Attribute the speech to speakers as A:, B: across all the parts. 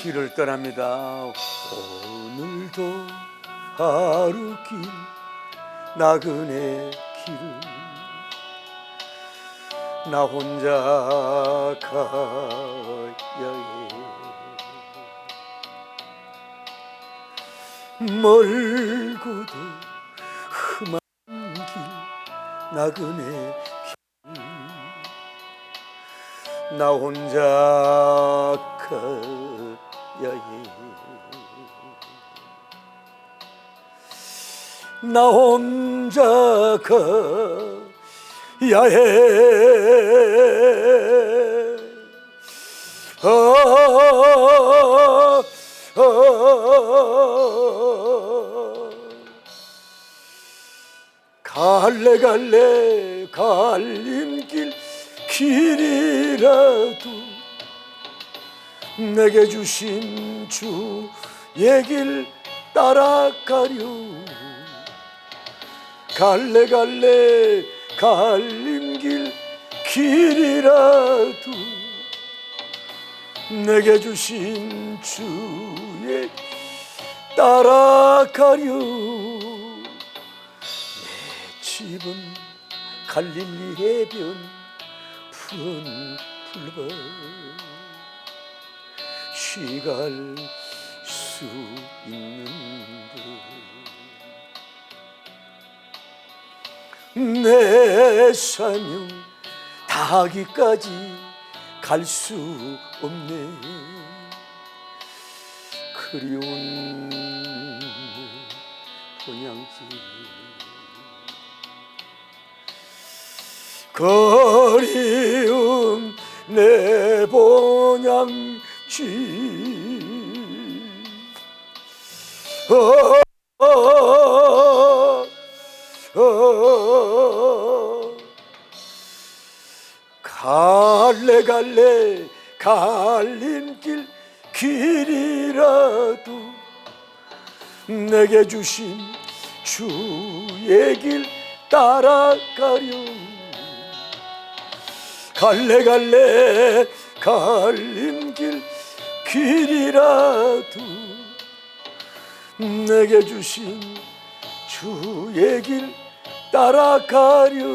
A: 길을 떠납니다. 오늘도 하루 길 나그네 길을 나 혼자 가야 해. 멀고도 험한 길 나그네 길 나 혼자 가야 해. 나 혼자 가야 해. 갈래 갈래 갈림길 길이라도 내게 주신 주의 길 따라가려. 갈래 갈래 갈림길 길이라도 내게 주신 주의 따라가려. 내 집은 갈릴리 해변 푸른 풀밭 쉬갈 수 있는데 내 사명 다하기까지 갈 수 없네. 그리운 본향지 그리운 내 본향지 갈래 갈래 갈림길 길이라도 내게 주신 주의 길 따라가려. 갈래 갈래 갈림길 길이라도 내게 주신 주의 길 따라가려.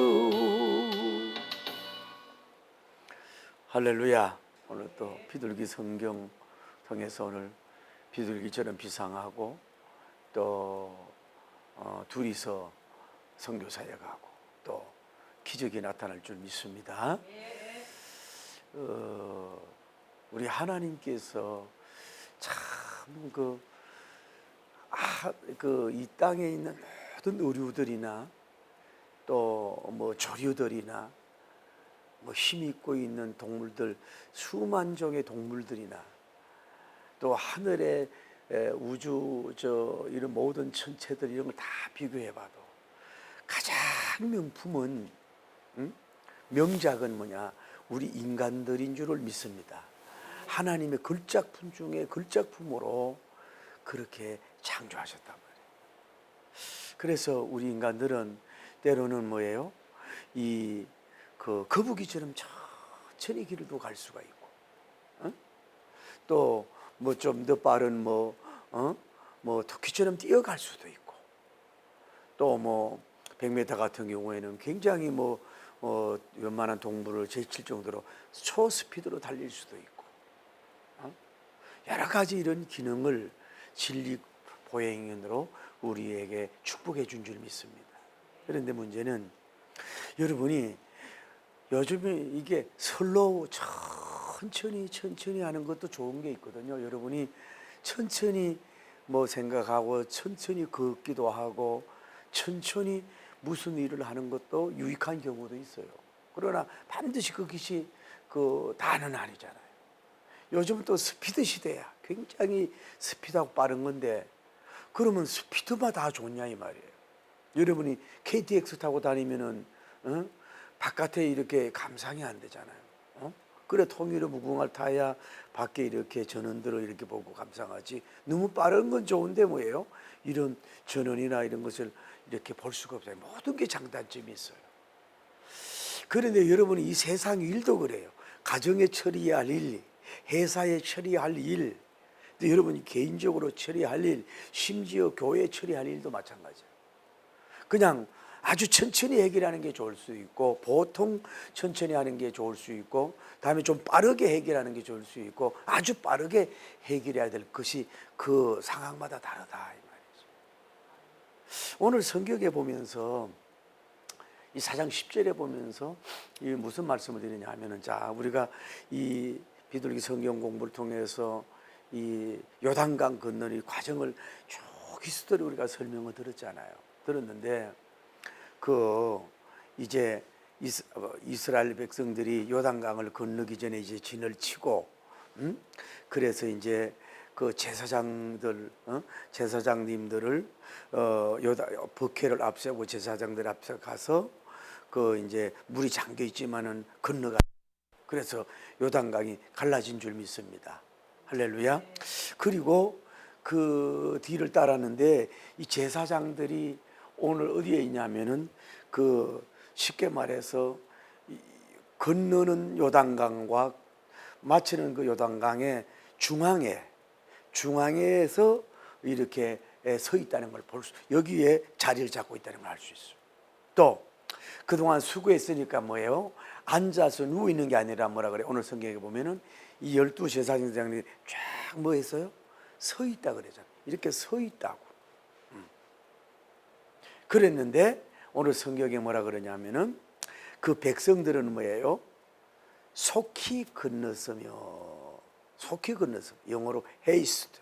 A: 할렐루야. 오늘 또 비둘기 성경 통해서 오늘 비둘기처럼 비상하고 또 둘이서 선교사역하고 또 기적이 나타날 줄 믿습니다. 우리 하나님께서 참 이 땅에 있는 모든 의류들이나 또 뭐 조류들이나 뭐 힘 있고 있는 동물들 수만 종의 동물들이나 또 하늘의 우주 이런 모든 천체들 이런 걸 다 비교해봐도 가장 명품은 명작은 뭐냐? 우리 인간들인 줄을 믿습니다. 하나님의 걸작품 중에 걸작품으로 그렇게 창조하셨단 말이에요. 그래서 우리 인간들은 때로는 뭐예요? 거북이처럼 천천히 길도 갈 수가 있고, 또 뭐 좀 더 빠른 토끼처럼 뛰어갈 수도 있고, 또 뭐 100m 같은 경우에는 굉장히 웬만한 동물을 제칠 정도로 초스피드로 달릴 수도 있고, 여러 가지 이런 기능을 진리 보행인으로 우리에게 축복해 준 줄 믿습니다. 그런데 문제는 여러분이 요즘에 이게 슬로우 천천히 하는 것도 좋은 게 있거든요. 여러분이 천천히 생각하고 천천히 걷기도 하고 천천히 무슨 일을 하는 것도 유익한 경우도 있어요. 그러나 반드시 그것이 다는 아니잖아요. 요즘은 또 스피드 시대야. 굉장히 스피드하고 빠른 건데 그러면 스피드만 다 좋냐 이 말이에요. 여러분이 KTX 타고 다니면은 바깥에 이렇게 감상이 안 되잖아요. 그래 통일의 무궁화를 타야 밖에 이렇게 전원들을 이렇게 보고 감상하지. 너무 빠른 건 좋은데 뭐예요? 이런 전원이나 이런 것을 이렇게 볼 수가 없어요. 모든 게 장단점이 있어요. 그런데 여러분이 이 세상 일도 그래요. 가정에 처리해야 할 일, 회사에 처리할 일, 근데 여러분이 개인적으로 처리할 일, 심지어 교회 처리할 일도 마찬가지예요. 그냥 아주 천천히 해결하는 게 좋을 수 있고, 보통 천천히 하는 게 좋을 수 있고, 다음에 좀 빠르게 해결하는 게 좋을 수 있고, 아주 빠르게 해결해야 될 것이 그 상황마다 다르다 이 말이죠. 오늘 성경에 보면서 이 4장 10절에 보면서 이 무슨 말씀을 드리냐 하면은, 자, 우리가 이 비둘기 성경 공부를 통해서 이 요단강 건너는 이 과정을 쭉 히스토리 우리가 설명을 들었잖아요. 들었는데 그 이제 이스라엘 백성들이 요단강을 건너기 전에 이제 진을 치고, 그래서 이제 그 제사장들, 제사장님들을 버케를 앞세우고 제사장들 앞에 가서 그 이제 물이 잠겨 있지만은 건너가. 그래서 요단강이 갈라진 줄 믿습니다. 할렐루야. 그리고 그 뒤를 따랐는데 이 제사장들이 오늘 어디에 있냐면은 그 쉽게 말해서 건너는 요단강과 마치는 그 요단강의 중앙에서 이렇게 서 있다는 걸 볼 수, 여기에 자리를 잡고 있다는 걸 알 수 있어요. 또 그동안 수고했으니까 뭐예요? 앉아서 누워 있는 게 아니라 뭐라 그래? 오늘 성경에 보면은 이 12 제사장들이 쫙 뭐 했어요? 서 있다 그러잖아요. 이렇게 서 있다고. 그랬는데 오늘 성경에 뭐라 그러냐면은 그 백성들은 뭐예요? 속히 건넜으며, 속히 건넜어. 영어로 haste.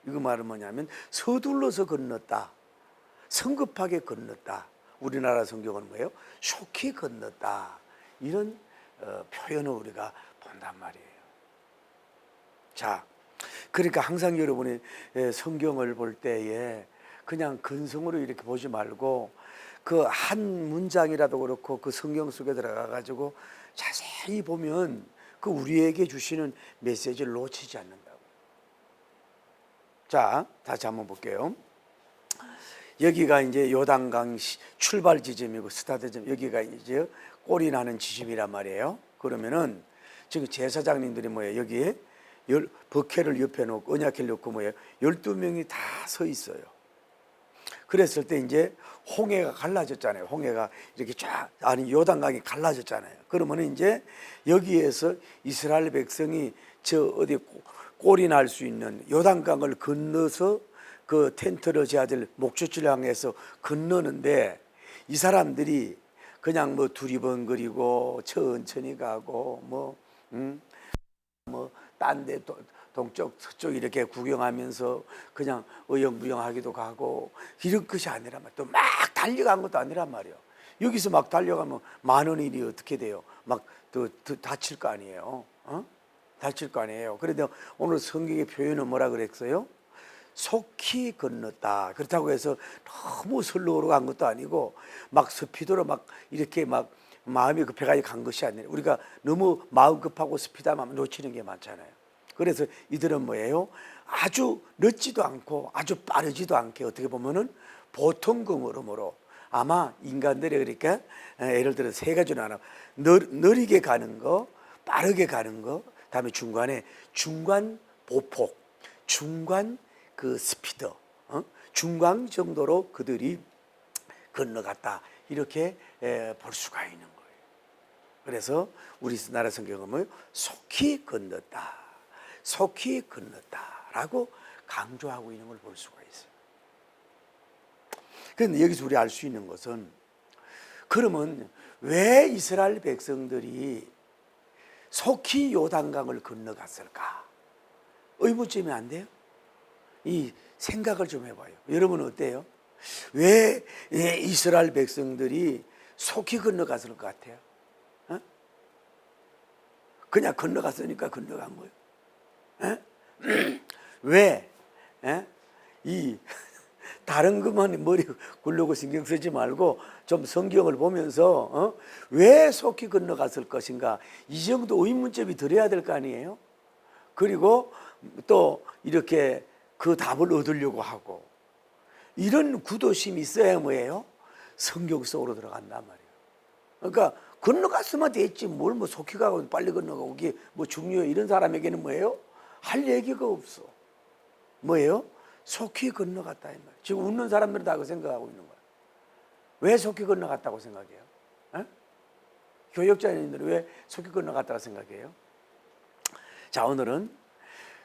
A: 이거 말은 뭐냐면 서둘러서 건넜다, 성급하게 건넜다. 우리나라 성경은 뭐예요? 속히 건넜다. 이런 표현을 우리가 본단 말이에요. 자, 그러니까 항상 여러분이 성경을 볼 때에 그냥 근성으로 이렇게 보지 말고 그 한 문장이라도 그렇고 그 성경 속에 들어가 가지고 자세히 보면 그 우리에게 주시는 메시지를 놓치지 않는다고. 자, 다시 한번 볼게요. 여기가 이제 요단강 출발 지점이고 스타트점, 여기가 이제 꼴이 나는 지점이란 말이에요. 그러면은 지금 제사장님들이 뭐예요? 여기에 버케를 옆에 놓고 언약궤를 놓고 뭐예요? 12명이 다 서 있어요. 그랬을 때 이제 홍해가 갈라졌잖아요. 홍해가 이렇게 쫙, 아니 요단강이 갈라졌잖아요. 그러면 이제 여기에서 이스라엘 백성이 저 어디 꼴이 날 수 있는 요단강을 건너서 그 텐트를 지어야 될 목적지를 향해서 건너는데, 이 사람들이 그냥 뭐 두리번거리고 천천히 가고 뭐 딴 데 동쪽 서쪽 이렇게 구경하면서 그냥 어영부영하기도 가고 이런 것이 아니란 말이에요. 또 막 달려간 것도 아니란 말이에요. 여기서 막 달려가면 많은 일이 어떻게 돼요? 막 또 다칠 거 아니에요. 다칠 거 아니에요. 그런데 오늘 성경의 표현은 뭐라 그랬어요? 속히 건넜다. 그렇다고 해서 너무 설렁으로 간 것도 아니고 막 스피드로 막 이렇게 막 마음이 급해가지고 간 것이 아니라, 우리가 너무 마음 급하고 스피드하면 놓치는 게 많잖아요. 그래서 이들은 뭐예요? 아주 늦지도 않고 아주 빠르지도 않게, 어떻게 보면은 보통 걸음으로, 아마 인간들이 그러니까 예를 들어 세 가지로 하나, 느리게 가는 거, 빠르게 가는 거, 다음에 중간에 중간 보폭, 중간 그 스피드, 중간 정도로 그들이 건너갔다, 이렇게 볼 수가 있는 거예요. 그래서 우리나라 성경은 뭐예요? 속히 건넜다, 속히 건넜다라고 강조하고 있는 걸 볼 수가 있어요. 그런데 여기서 우리 알 수 있는 것은, 그러면 왜 이스라엘 백성들이 속히 요단강을 건너갔을까? 의문점이 안 돼요? 이 생각을 좀 해봐요. 여러분은 어때요? 왜 이스라엘 백성들이 속히 건너갔을 것 같아요? 그냥 건너갔으니까 건너간 거예요. 왜? 이 다른 것만 머리 굴려고 신경 쓰지 말고 좀 성경을 보면서 왜 속히 건너갔을 것인가, 이 정도 의문점이 들어야 될 거 아니에요? 그리고 또 이렇게 그 답을 얻으려고 하고, 이런 구도심이 있어야 뭐예요? 성경 속으로 들어간단 말이에요. 그러니까 건너갔으면 됐지, 뭘 뭐 속히 가고 빨리 건너가고 이게 뭐 중요해, 이런 사람에게는 뭐예요? 할 얘기가 없어. 뭐예요? 속히 건너갔다 이 말이에요. 지금 웃는 사람들은 다 그 생각하고 있는 거예요. 왜 속히 건너갔다고 생각해요? 에? 교역자님들은 왜 속히 건너갔다고 생각해요? 자, 오늘은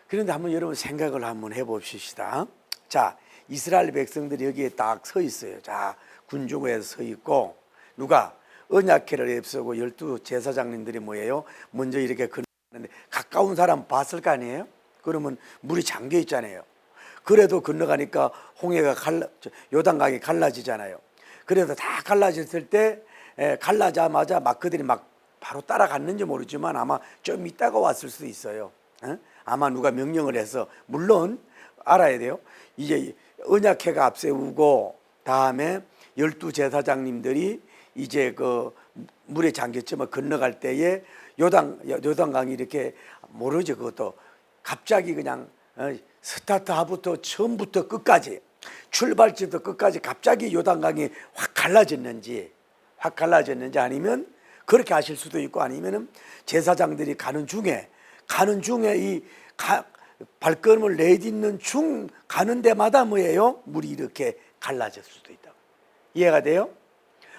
A: 그런데 한번 여러분 생각을 한번 해봅시다. 자, 이스라엘 백성들이 여기에 딱 서 있어요. 자, 군중회에 서 있고 누가 언약궤를 앞서고 12 제사장님들이 뭐예요? 먼저 이렇게 건너는데 가까운 사람 봤을 거 아니에요? 그러면 물이 잠겨 있잖아요. 그래도 건너가니까 홍해가 요단강이 갈라지잖아요. 그래도 다 갈라졌을 때 갈라자마자 막 그들이 막 바로 따라갔는지 모르지만 아마 좀 있다가 왔을 수도 있어요. 아마 누가 명령을 해서 물론 알아야 돼요. 이제 언약궤가 앞세우고 다음에 12 제사장님들이 이제 그 물에 잠겼지만 건너갈 때에 요단강이 이렇게 모르죠. 그것도 갑자기 그냥 스타트하부터 처음부터 끝까지 출발지부터 끝까지 갑자기 요단강이 확 갈라졌는지 아니면 그렇게 하실 수도 있고 아니면은 제사장들이 가는 중에 이 발걸음을 내딛는 중 가는 데마다 뭐예요? 물이 이렇게 갈라질 수도 있다. 이해가 돼요?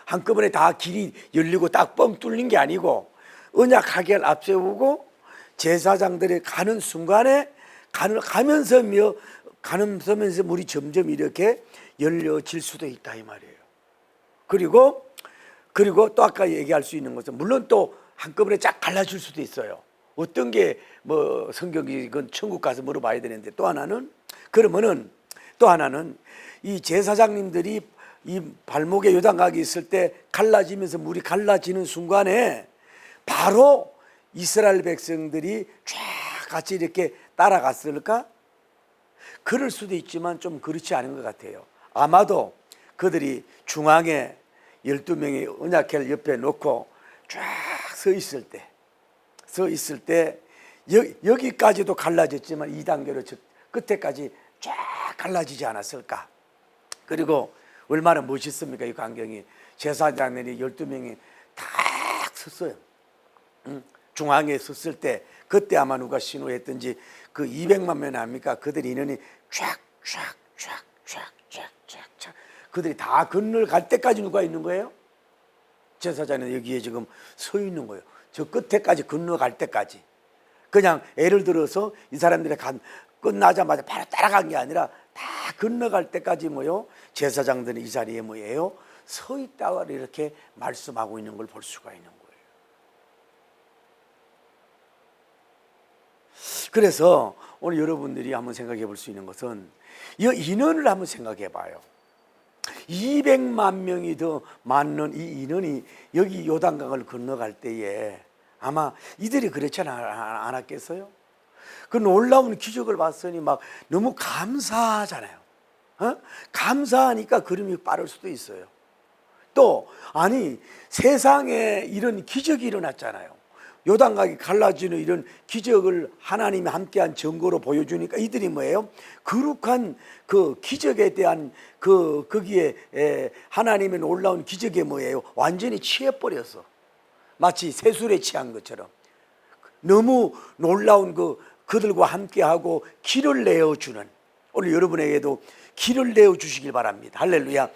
A: 한꺼번에 다 길이 열리고 딱 뻥 뚫린 게 아니고 언약궤를 앞세우고 제사장들이 가는 순간에 가면서 물이 점점 이렇게 열려질 수도 있다 이 말이에요. 그리고 또 아까 얘기할 수 있는 것은 물론 또 한꺼번에 쫙 갈라질 수도 있어요. 어떤 게 뭐 성경이 그건 천국 가서 물어봐야 되는데 또 하나는 이 제사장님들이 이 발목에 요단강이 있을 때 갈라지면서 물이 갈라지는 순간에 바로 이스라엘 백성들이 쫙 같이 이렇게 따라갔을까? 그럴 수도 있지만 좀 그렇지 않은 것 같아요. 아마도 그들이 중앙에 12명의 언약궤를 옆에 놓고 쫙 서 있을 때 여기까지도 갈라졌지만 2단계로 끝에까지 쫙 갈라지지 않았을까? 그리고 얼마나 멋있습니까? 이 광경이. 제사장들이 12명이 다 섰어요. 중앙에 섰을 때 그때 아마 누가 신호했든지 그 200만 명 아닙니까? 그들 인원이 쫙 그들이 다 건너갈 때까지 누가 있는 거예요? 제사장은 여기에 지금 서 있는 거예요. 저 끝에까지 건너갈 때까지. 그냥 예를 들어서 이 사람들이 끝나자마자 바로 따라간 게 아니라 다 건너갈 때까지 뭐요? 제사장들은 이 자리에 뭐예요? 서 있다가 이렇게 말씀하고 있는 걸 볼 수가 있는 거예요. 그래서 오늘 여러분들이 한번 생각해 볼 수 있는 것은 이 인원을 한번 생각해 봐요. 200만 명이 더 많은 이 인원이 여기 요단강을 건너갈 때에 아마 이들이 그렇지 않았겠어요? 그 놀라운 기적을 봤으니 막 너무 감사하잖아요. 감사하니까 걸음이 빠를 수도 있어요. 또 아니 세상에 이런 기적이 일어났잖아요. 요단강이 갈라지는 이런 기적을 하나님이 함께한 증거로 보여주니까 이들이 뭐예요? 거룩한 그 기적에 대한 거기에 하나님의 놀라운 기적에 뭐예요? 완전히 취해버렸어. 마치 새술에 취한 것처럼 너무 놀라운 그들과 함께하고 길을 내어주는 오늘 여러분에게도 길을 내어주시길 바랍니다. 할렐루야.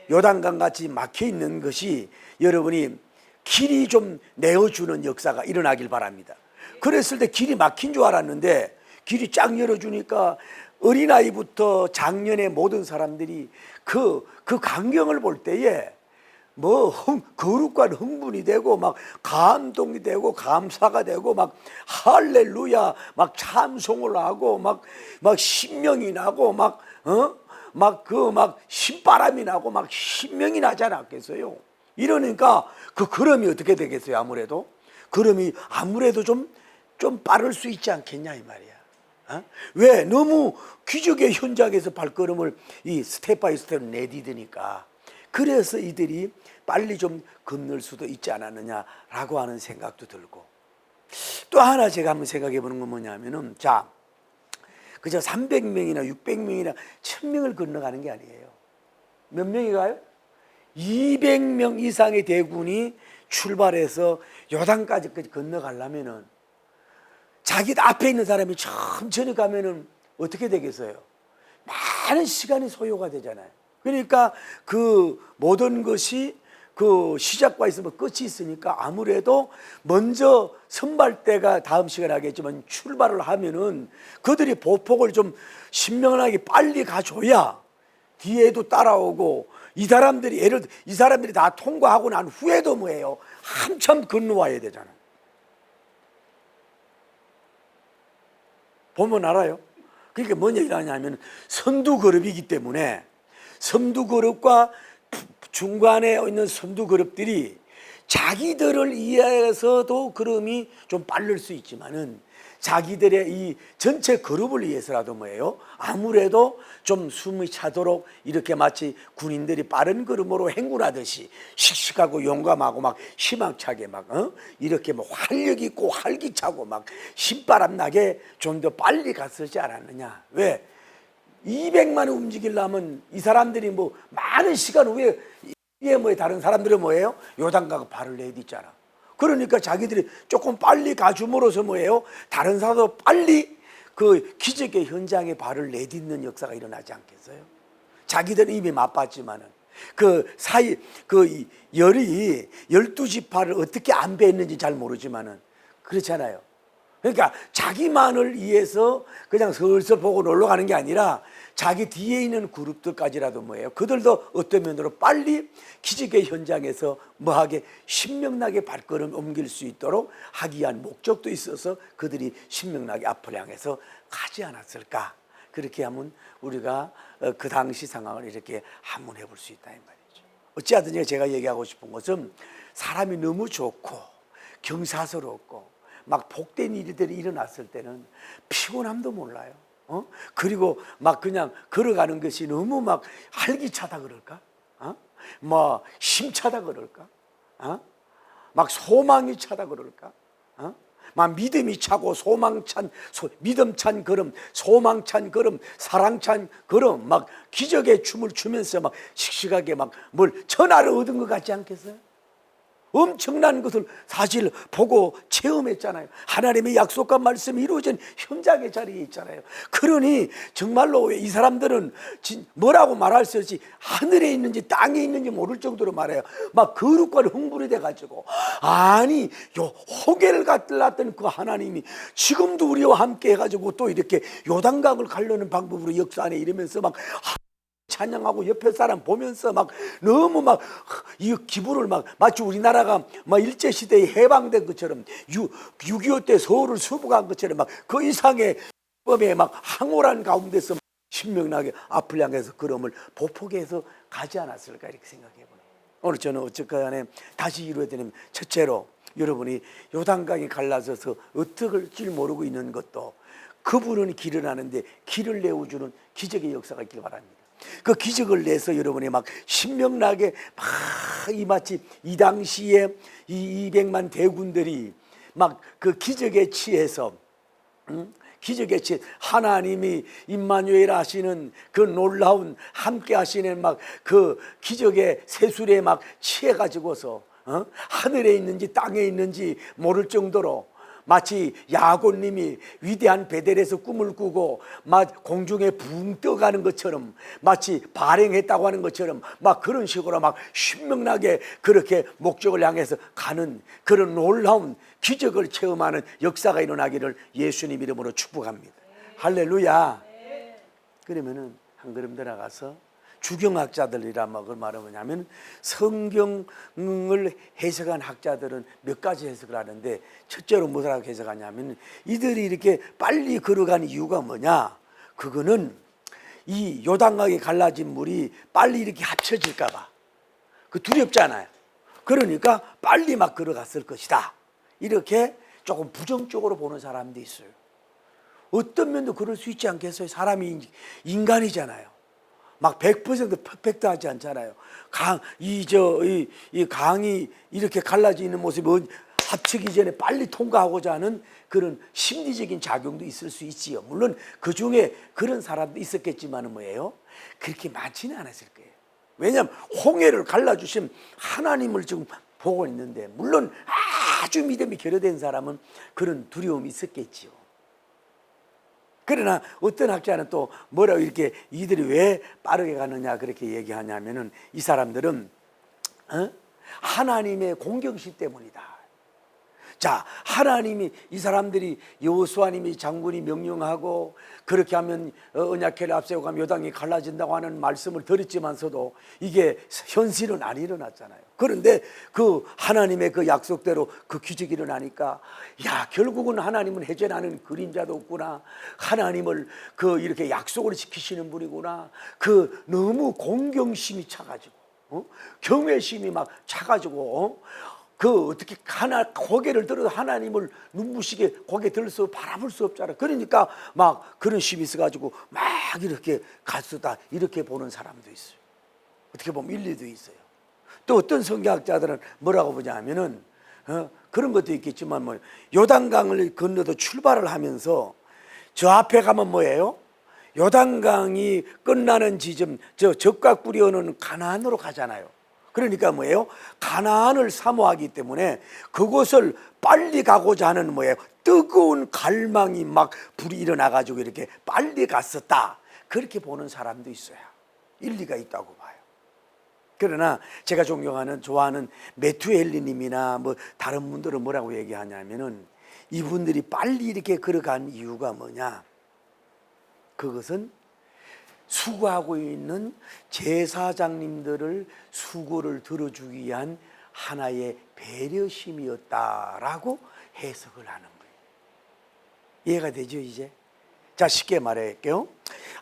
A: 요단강 같이 막혀있는 것이 여러분이 길이 좀 내어주는 역사가 일어나길 바랍니다. 그랬을 때 길이 막힌 줄 알았는데 길이 쫙 열어주니까 어린아이부터 장년의 모든 사람들이 그 광경을 볼 때에 뭐 거룩과 흥분이 되고 막 감동이 되고 감사가 되고 막 할렐루야 막 찬송을 하고 막 신명이 나고 막 신바람이 나고 막 신명이 나지 않았겠어요? 이러니까 그 걸음이 어떻게 되겠어요? 아무래도 걸음이 아무래도 좀 빠를 수 있지 않겠냐 이 말이야. 왜? 너무 기적의 현장에서 발걸음을 이 스텝 바이 스텝 내디드니까. 그래서 이들이 빨리 좀 건널 수도 있지 않았느냐라고 하는 생각도 들고, 또 하나 제가 한번 생각해 보는 건 뭐냐면은, 자, 그저 300명이나 600명이나 1000명을 건너가는 게 아니에요. 몇 명이 가요? 200명 이상의 대군이 출발해서 요단까지 건너가려면은 자기 앞에 있는 사람이 천천히 가면은 어떻게 되겠어요? 많은 시간이 소요가 되잖아요. 그러니까 그 모든 것이 그 시작과 있으면 끝이 있으니까 아무래도 먼저 선발대가 다음 시간에 하겠지만 출발을 하면은 그들이 보폭을 좀 신명하게 빨리 가줘야 뒤에도 따라오고, 이 사람들이 다 통과하고 난 후에도 뭐예요? 한참 건너와야 되잖아요. 보면 알아요. 그러니까 뭔 얘기를 하냐면 선두 그룹이기 때문에 선두 그룹과 중간에 있는 선두 그룹들이 자기들을 위해서도 걸음이 좀 빠를 수 있지만은 자기들의 이 전체 그룹을 위해서라도 뭐예요? 아무래도 좀 숨이 차도록 이렇게 마치 군인들이 빠른 걸음으로 행군하듯이 씩씩하고 용감하고 막 희망차게 막 이렇게 뭐 활력 있고 활기차고 막 신바람 나게 좀 더 빨리 갔었지 않았느냐? 왜? 200만을 움직이려면 이 사람들이 뭐 많은 시간 후에 뭐 다른 사람들은 뭐예요? 요단강을 발을 내딛잖아. 그러니까 자기들이 조금 빨리 가줌으로써 뭐예요? 다른 사람도 빨리 그 기적의 현장에 발을 내딛는 역사가 일어나지 않겠어요? 자기들은 이미 맛봤지만은 그 사이 그 열이 12지파를 어떻게 안배했는지 잘 모르지만은 그렇잖아요. 그러니까 자기만을 위해서 그냥 슬슬 보고 놀러 가는 게 아니라 자기 뒤에 있는 그룹들까지라도 뭐예요? 그들도 어떤 면으로 빨리 기적의 현장에서 뭐하게 신명나게 발걸음 옮길 수 있도록 하기 위한 목적도 있어서 그들이 신명나게 앞을 향해서 가지 않았을까? 그렇게 하면 우리가 그 당시 상황을 이렇게 한문해 볼 수 있다 이 말이죠. 어찌하든지 제가 얘기하고 싶은 것은 사람이 너무 좋고 경사스럽고 막 복된 일들이 일어났을 때는 피곤함도 몰라요. 그리고 막 그냥 걸어가는 것이 너무 막 활기차다 그럴까? 뭐 힘차다 그럴까? 막 소망이 차다 그럴까? 막 믿음이 차고 믿음찬 걸음, 소망찬 걸음, 사랑찬 걸음, 막 기적의 춤을 추면서 막 씩씩하게 막 뭘 전화를 얻은 것 같지 않겠어요? 엄청난 것을 사실 보고 체험했잖아요. 하나님의 약속과 말씀이 이루어진 현장의 자리에 있잖아요. 그러니 정말로 이 사람들은 뭐라고 말할 수 없이 하늘에 있는지 땅에 있는지 모를 정도로 말해요. 막 거룩과 흥분이 돼가지고, 아니 요 호계를 갖들었던 그 하나님이 지금도 우리와 함께 해가지고 또 이렇게 요단강을 가려는 방법으로 역사 안에 이러면서 막 찬양하고 옆에 사람 보면서 막 너무 막 이 기분을 막 마치 우리나라가 막 일제시대에 해방된 것처럼 6.25 때 서울을 수복한 것처럼 막 그 이상의 범에 막 황홀한 가운데서 신명나게 앞을 향해서 걸음을 보폭해서 가지 않았을까 이렇게 생각해 보네요. 오늘 저는 어쨌거나 다시 이루어야 되는 첫째로 여러분이 요단강이 갈라져서 어떻게 할지 모르고 있는 것도 그분은 길을 아는데 길을 내어주는 기적의 역사가 있길 바랍니다. 그 기적을 내서 여러분이 막 신명나게 막 이 마치 이 당시에 이 200만 대군들이 막 그 기적에 취해서 기적에 취해 하나님이 임마누엘 하시는 그 놀라운 함께 하시는 막 그 기적의 세술에 막 취해 가지고서 하늘에 있는지 땅에 있는지 모를 정도로 마치 야곱님이 위대한 베델에서 꿈을 꾸고 막 공중에 붕 떠가는 것처럼 마치 발행했다고 하는 것처럼 막 그런 식으로 막 신명나게 그렇게 목적을 향해서 가는 그런 놀라운 기적을 체험하는 역사가 일어나기를 예수님 이름으로 축복합니다. 할렐루야. 그러면은 한 걸음 들어가서 주경학자들이란 말은 뭐냐면 성경을 해석한 학자들은 몇 가지 해석을 하는데 첫째로 뭐라고 해석하냐면 이들이 이렇게 빨리 걸어간 이유가 뭐냐, 그거는 이 요단강에 갈라진 물이 빨리 이렇게 합쳐질까 봐 그 두렵잖아요. 그러니까 빨리 막 걸어갔을 것이다 이렇게 조금 부정적으로 보는 사람도 있어요. 어떤 면도 그럴 수 있지 않겠어요? 사람이 인간이잖아요. 막 100% 퍼펙트하지 않잖아요. 이 강이 이렇게 갈라져 있는 모습이 합치기 전에 빨리 통과하고자 하는 그런 심리적인 작용도 있을 수 있지요. 물론 그 중에 그런 사람도 있었겠지만은 뭐예요? 그렇게 많지는 않았을 거예요. 왜냐하면 홍해를 갈라주신 하나님을 지금 보고 있는데, 물론 아주 믿음이 결여된 사람은 그런 두려움이 있었겠지요. 그러나 어떤 학자는 또 뭐라고 이렇게 이들이 왜 빠르게 가느냐 그렇게 얘기하냐면은 이 사람들은 하나님의 공경심 때문이다. 자, 하나님이 이 사람들이 여호수아님이 장군이 명령하고 그렇게 하면 언약궤를 앞세우고 가면 요단강이 갈라진다고 하는 말씀을 들었지만서도 이게 현실은 안 일어났잖아요. 그런데 그 하나님의 그 약속대로 그 기적이 일어나니까 야, 결국은 하나님은 해제하는 그림자도 없구나. 하나님을 그 이렇게 약속을 지키시는 분이구나. 그 너무 공경심이 차가지고 경외심이 막 차가지고 그 어떻게 고개를 들어도 하나님을 눈부시게 고개 들어서 바라볼 수 없잖아. 그러니까 막 그런 심이 있어가지고 막 이렇게 가수다 이렇게 보는 사람도 있어요. 어떻게 보면 일리도 있어요. 또 어떤 성경학자들은 뭐라고 보냐면은 그런 것도 있겠지만 뭐 요단강을 건너서 출발을 하면서 저 앞에 가면 뭐예요? 요단강이 끝나는 지점 저 적과 꿀이 오는 가나안으로 가잖아요. 그러니까 뭐예요? 가나안을 사모하기 때문에 그곳을 빨리 가고자 하는 뭐예요? 뜨거운 갈망이 막 불이 일어나가지고 이렇게 빨리 갔었다. 그렇게 보는 사람도 있어요. 일리가 있다고 봐요. 그러나 제가 존경하는 좋아하는 메투엘리님이나 뭐 다른 분들은 뭐라고 얘기하냐면은 이분들이 빨리 이렇게 걸어간 이유가 뭐냐? 그것은 수고하고 있는 제사장님들을 수고를 들어주기 위한 하나의 배려심이었다라고 해석을 하는 거예요. 이해가 되죠 이제? 자, 쉽게 말할게요.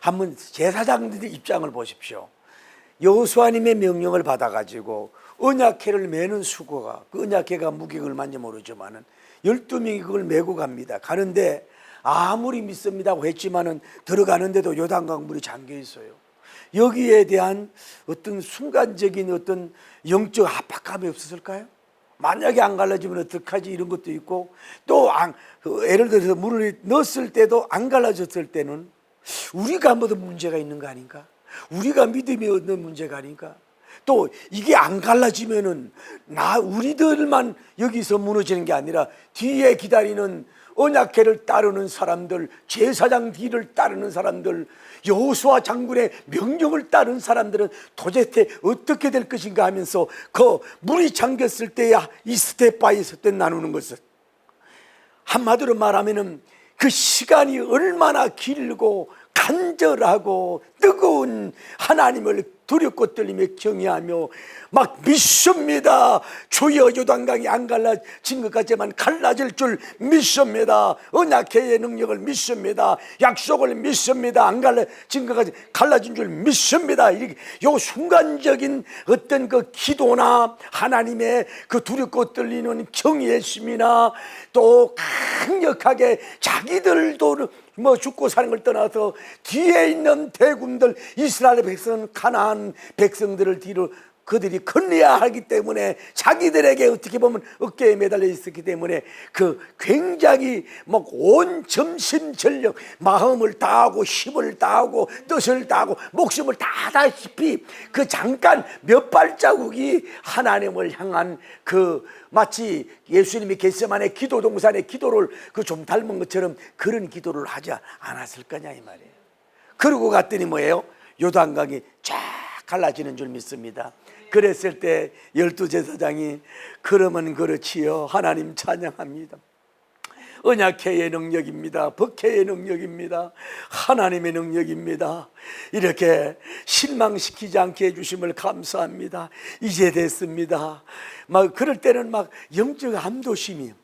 A: 한번 제사장들의 입장을 보십시오. 여호수아님의 명령을 받아가지고 언약궤를 메는 수고가 그 언약궤가 무게가 얼마인지 모르지만은 12명이 그걸 메고 갑니다. 가는데 아무리 믿습니다고 했지만은 들어가는데도 요단강 물이 잠겨 있어요. 여기에 대한 어떤 순간적인 어떤 영적 압박감이 없었을까요? 만약에 안 갈라지면 어떡하지 이런 것도 있고 또 예를 들어서 물을 넣었을 때도 안 갈라졌을 때는 우리가 뭐든 문제가 있는 거 아닌가? 우리가 믿음이 없는 문제가 아닌가? 또 이게 안 갈라지면은 우리들만 여기서 무너지는 게 아니라 뒤에 기다리는 언약궤를 따르는 사람들, 제사장 뒤를 따르는 사람들, 여호수아 장군의 명령을 따르는 사람들은 도대체 어떻게 될 것인가 하면서 그 물이 잠겼을 때야 이 스텝 바이 스텝 나누는 것을 한마디로 말하면은 그 시간이 얼마나 길고 간절하고 뜨거운 하나님을 두렵고 떨리며 경외하며 막 믿습니다. 주여 요단강이 안 갈라진 것 같지만 갈라질 줄 믿습니다. 언약궤의 능력을 믿습니다. 약속을 믿습니다. 안 갈라진 것 같이 갈라진 줄 믿습니다. 이렇게 요 순간적인 어떤 그 기도나 하나님의 그 두렵고 떨리는 경외심이나 또 강력하게 자기들도 뭐 죽고 사는 걸 떠나서 뒤에 있는 대군들 이스라엘 백성은 가나안 백성들을 뒤로 그들이 건너야 하기 때문에 자기들에게 어떻게 보면 어깨에 매달려 있었기 때문에 그 굉장히 막 온 전심전력 마음을 다하고 힘을 다하고 뜻을 다하고 목숨을 다하다시피 그 잠깐 몇 발자국이 하나님을 향한 그 마치 예수님이 겟세마네 기도 동산의 기도를 그 좀 닮은 것처럼 그런 기도를 하지 않았을 거냐 이 말이에요. 그러고 갔더니 뭐예요? 요단강이 쫙 갈라지는 줄 믿습니다. 그랬을 때 12제사장이 그러면 그렇지요. 하나님 찬양합니다. 언약궤의 능력입니다. 법궤의 능력입니다. 하나님의 능력입니다. 이렇게 실망시키지 않게 해주심을 감사합니다. 이제 됐습니다. 막 그럴 때는 막 영적 암도심이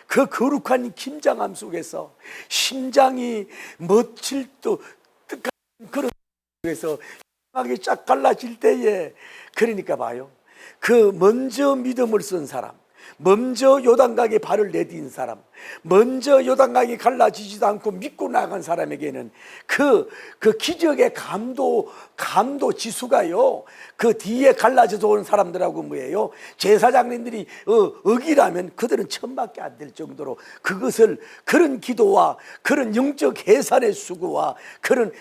A: 그 거룩한 긴장함 속에서 심장이 멎칠 듯 그런 속에서 심하게 쫙 갈라질 때에 그러니까 봐요. 그 먼저 믿음을 쓴 사람, 먼저 요단강에 발을 내딘 사람, 먼저 요단강이 갈라지지도 않고 믿고 나간 사람에게는 그 기적의 감도 지수가요, 그 뒤에 갈라져서 오는 사람들하고 뭐예요? 제사장님들이 억이라면 그들은 천밖에 안 될 정도로 그것을 그런 기도와 그런 영적 계산의 수고와 그런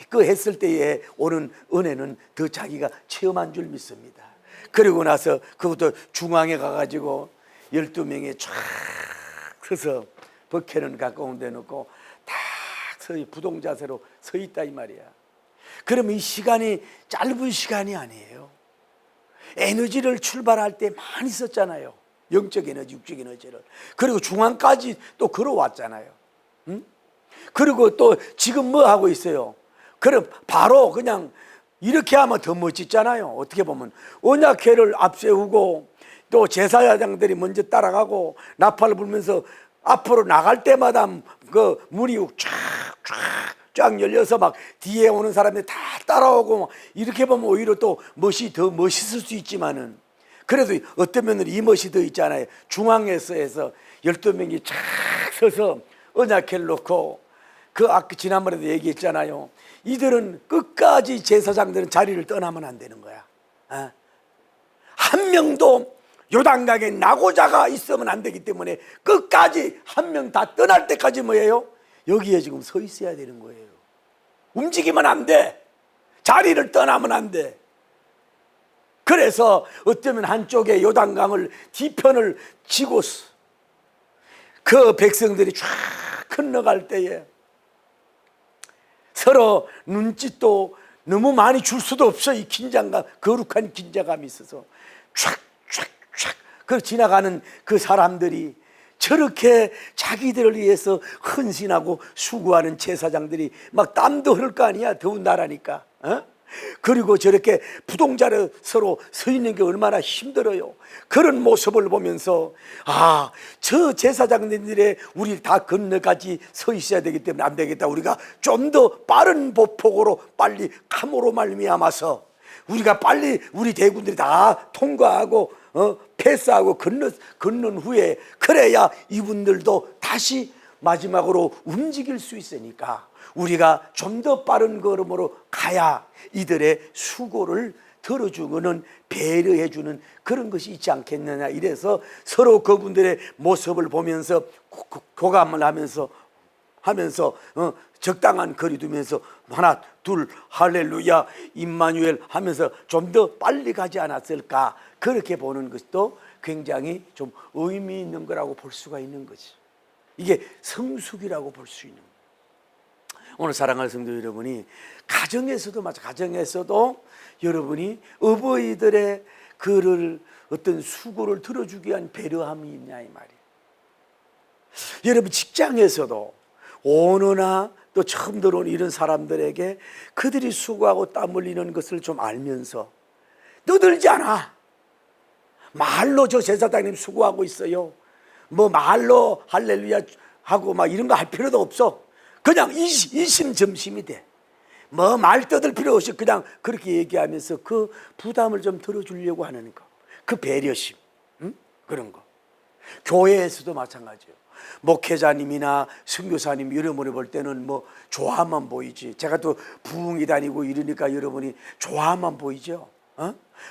A: 그 했을 때에 오는 은혜는 더 자기가 체험한 줄 믿습니다. 그리고 나서 그것도 중앙에 가가지고 12명이 쫙 서서 법궤는 가까운 데 놓고 딱 부동자세로 서 있다 이 말이야. 그러면 이 시간이 짧은 시간이 아니에요. 에너지를 출발할 때 많이 썼잖아요. 영적 에너지, 육적 에너지를. 그리고 중앙까지 또 걸어왔잖아요. 응? 그리고 또 지금 뭐 하고 있어요? 그럼 바로 그냥 이렇게 하면 더 멋지잖아요. 어떻게 보면 언약궤를 앞세우고 또 제사장들이 먼저 따라가고 나팔을 불면서 앞으로 나갈 때마다 그 문이 쫙 열려서 막 뒤에 오는 사람들이 다 따라오고, 이렇게 보면 오히려 또 멋이 더 멋있을 수 있지만은, 그래도 어떤 면으로 이 멋이 더 있잖아요. 중앙에서 해서 12명이 쫙 서서 언약궤를 놓고, 그 아까 지난번에도 얘기했잖아요. 이들은 끝까지 제사장들은 자리를 떠나면 안 되는 거야. 한 명도 요단강에 낙오자가 있으면 안 되기 때문에 끝까지 한 명 다 떠날 때까지 뭐예요? 여기에 지금 서 있어야 되는 거예요. 움직이면 안 돼. 자리를 떠나면 안 돼. 그래서 어쩌면 한쪽에 요단강을 뒤편을 치고 그 백성들이 쫙 건너갈 때에 서로 눈짓도 너무 많이 줄 수도 없어. 이 긴장감, 거룩한 긴장감이 있어서 쫙 그 지나가는 그 사람들이 저렇게 자기들을 위해서 헌신하고 수고하는 제사장들이 막 땀도 흘릴 거 아니야. 더운 나라니까. 그리고 저렇게 부동자로 서로 서 있는 게 얼마나 힘들어요. 그런 모습을 보면서 저 제사장들의 우리 다 건너까지 서 있어야 되기 때문에 안 되겠다. 우리가 좀 더 빠른 보폭으로 빨리 감으로 말미암아서 우리가 빨리 우리 대군들이 다 통과하고 패스하고 건넌 후에 그래야 이분들도 다시 마지막으로 움직일 수 있으니까 우리가 좀 더 빠른 걸음으로 가야 이들의 수고를 들어주고는 배려해주는 그런 것이 있지 않겠느냐. 이래서 서로 그분들의 모습을 보면서 교감을 하면서 적당한 거리 두면서 하나 둘 할렐루야 임마누엘 하면서 좀 더 빨리 가지 않았을까. 그렇게 보는 것도 굉장히 좀 의미 있는 거라고 볼 수가 있는 거지. 이게 성숙이라고 볼 수 있는 거예요. 오늘 사랑하는 성도 여러분이 가정에서도 가정에서도 여러분이 어버이들의 그를 어떤 수고를 들어주기 위한 배려함이 있냐 이 말이에요. 여러분 직장에서도 오너나 또 처음 들어온 이런 사람들에게 그들이 수고하고 땀 흘리는 것을 좀 알면서 떠들지 않아. 말로 저 제사장님 수고하고 있어요. 뭐 말로 할렐루야 하고 막 이런 거 할 필요도 없어. 그냥 이심점심이 돼. 뭐 말 떠들 필요 없이 그냥 그렇게 얘기하면서 그 부담을 좀 덜어주려고 하는 거. 그 배려심. 그런 거. 교회에서도 마찬가지예요. 목회자님이나 선교사님 여러분이 볼 때는 뭐 조화만 보이지. 제가 또 부흥이 다니고 이러니까 여러분이 조화만 보이죠.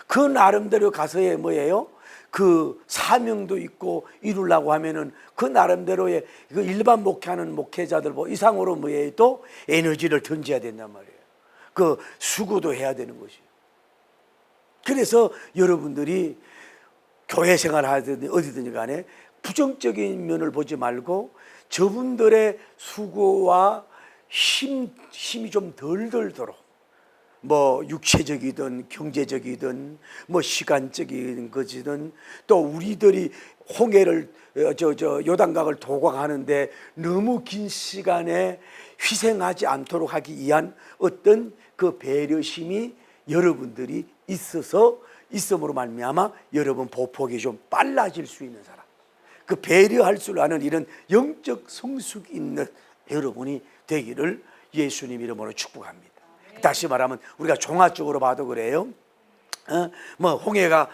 A: 그 나름대로 가서의 뭐예요? 그 사명도 있고 이루려고 하면은 그 나름대로의 그 일반 목회하는 목회자들 이상으로 뭐예요? 또 에너지를 던져야 된단 말이에요. 그 수고도 해야 되는 것이에요. 그래서 여러분들이 교회 생활을 하든 어디든지 간에 부정적인 면을 보지 말고 저분들의 수고와 힘이 좀 덜 들도록 뭐 육체적이든 경제적이든 뭐 시간적인 것이든 또 우리들이 홍해를 요단강을 도과하는데 너무 긴 시간에 희생하지 않도록 하기 위한 어떤 그 배려심이 여러분들이 있음으로 말미암아 여러분 보폭이 좀 빨라질 수 있는 사람, 그 배려할 줄 아는 이런 영적 성숙이 있는 여러분이 되기를 예수님 이름으로 축복합니다. 다시 말하면 우리가 종합적으로 봐도 그래요. 뭐 홍해가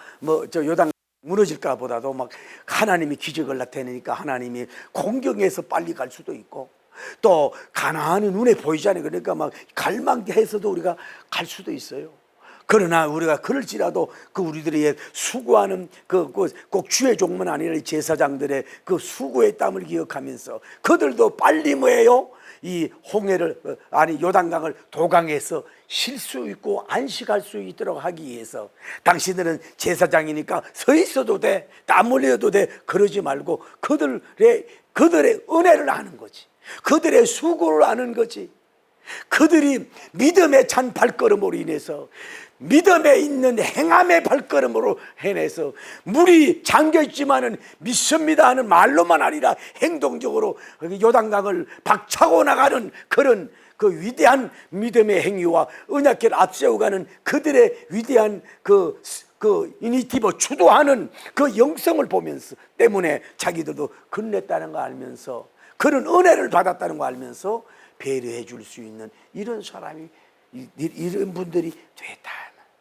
A: 요단 무너질까 보다도 막 하나님이 기적을 나타내니까 하나님이 공경해서 빨리 갈 수도 있고, 또 가나안은 눈에 보이잖아요. 그러니까 막 갈망해서도 우리가 갈 수도 있어요. 그러나 우리가 그럴지라도 그 우리들의 수고하는 꼭 주의 종만 아니라 제사장들의 그 수고의 땀을 기억하면서 그들도 빨리 뭐예요? 이 홍해를 요단강을 도강해서 쉴 수 있고 안식할 수 있도록 하기 위해서 당신들은 제사장이니까 서 있어도 돼, 땀 흘려도 돼, 그러지 말고 그들의 은혜를 아는 거지, 그들의 수고를 아는 거지. 그들이 믿음의 찬 발걸음으로 인해서 믿음에 있는 행함의 발걸음으로 해내서 물이 잠겨있지만은 믿습니다 하는 말로만 아니라 행동적으로 요단강을 박차고 나가는 그런 그 위대한 믿음의 행위와 언약궤를 앞세워가는 그들의 위대한 그 이니티브 주도하는 그 영성을 보면서 때문에 자기들도 건넸다는 거 알면서 그런 은혜를 받았다는 거 알면서 배려해 줄 수 있는 이런 사람이, 이런 분들이 됐다.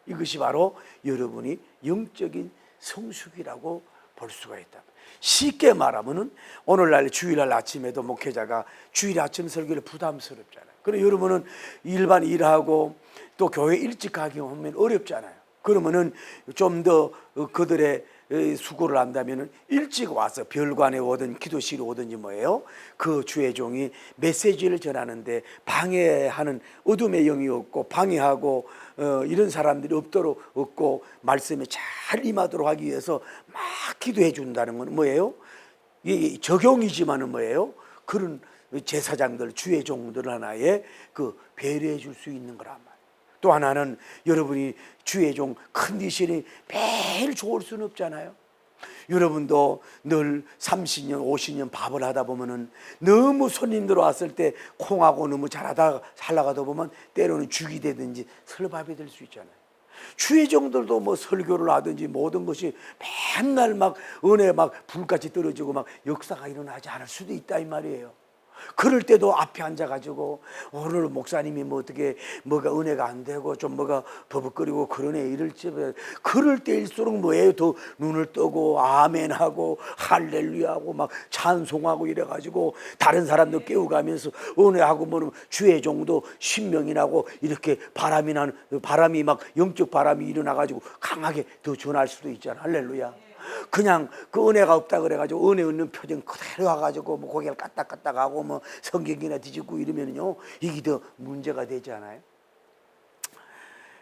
A: 이것이 바로 여러분이 영적인 성숙이라고 볼 수가 있다. 쉽게 말하면은 오늘날 주일날 아침에도 목회자가 주일 아침 설교를 부담스럽잖아요. 그럼 여러분은 일반 일하고 또 교회 일찍 가기 하면 어렵잖아요. 그러면은 좀 더 그들의 수고를 한다면은 일찍 와서 별관에 오든 기도실에 오든지 뭐예요? 그 주의 종이 메시지를 전하는데 방해하는 어둠의 영이 없고 방해하고 이런 사람들이 없고 말씀에 잘 임하도록 하기 위해서 막 기도해 준다는 건 뭐예요? 이게 적용이지만은 뭐예요? 그런 제사장들, 주의 종들 하나에 그 배려해 줄 수 있는 거란 말이에요. 또 하나는 여러분이 주의 종 컨디션이 매일 좋을 수는 없잖아요. 여러분도 늘 30년, 50년 밥을 하다 보면은 너무 손님들 왔을 때 콩하고 너무 잘하다 살아가다 보면 때로는 죽이 되든지 설밥이 될 수 있잖아요. 주의 종들도 뭐 설교를 하든지 모든 것이 맨날 막 은혜 막 불같이 떨어지고 막 역사가 일어나지 않을 수도 있다 이 말이에요. 그럴 때도 앞에 앉아가지고 오늘 목사님이 뭐 어떻게 뭐가 은혜가 안 되고 좀 뭐가 버벅거리고 그러네 이럴 적에 그럴 때일수록 뭐예요? 더 눈을 뜨고 아멘하고 할렐루야하고 막 찬송하고 이래가지고 다른 사람도 깨워가면서 은혜하고 뭐는 주의 종도 신명이나고 이렇게 바람이 막 영적 바람이 일어나가지고 강하게 더 전할 수도 있잖아. 할렐루야. 그냥 그 은혜가 없다 그래가지고 은혜 없는 표정 그대로 와가지고 뭐 고개를 까딱까딱하고 뭐 성경이나 뒤집고 이러면요 이게 더 문제가 되지 않아요?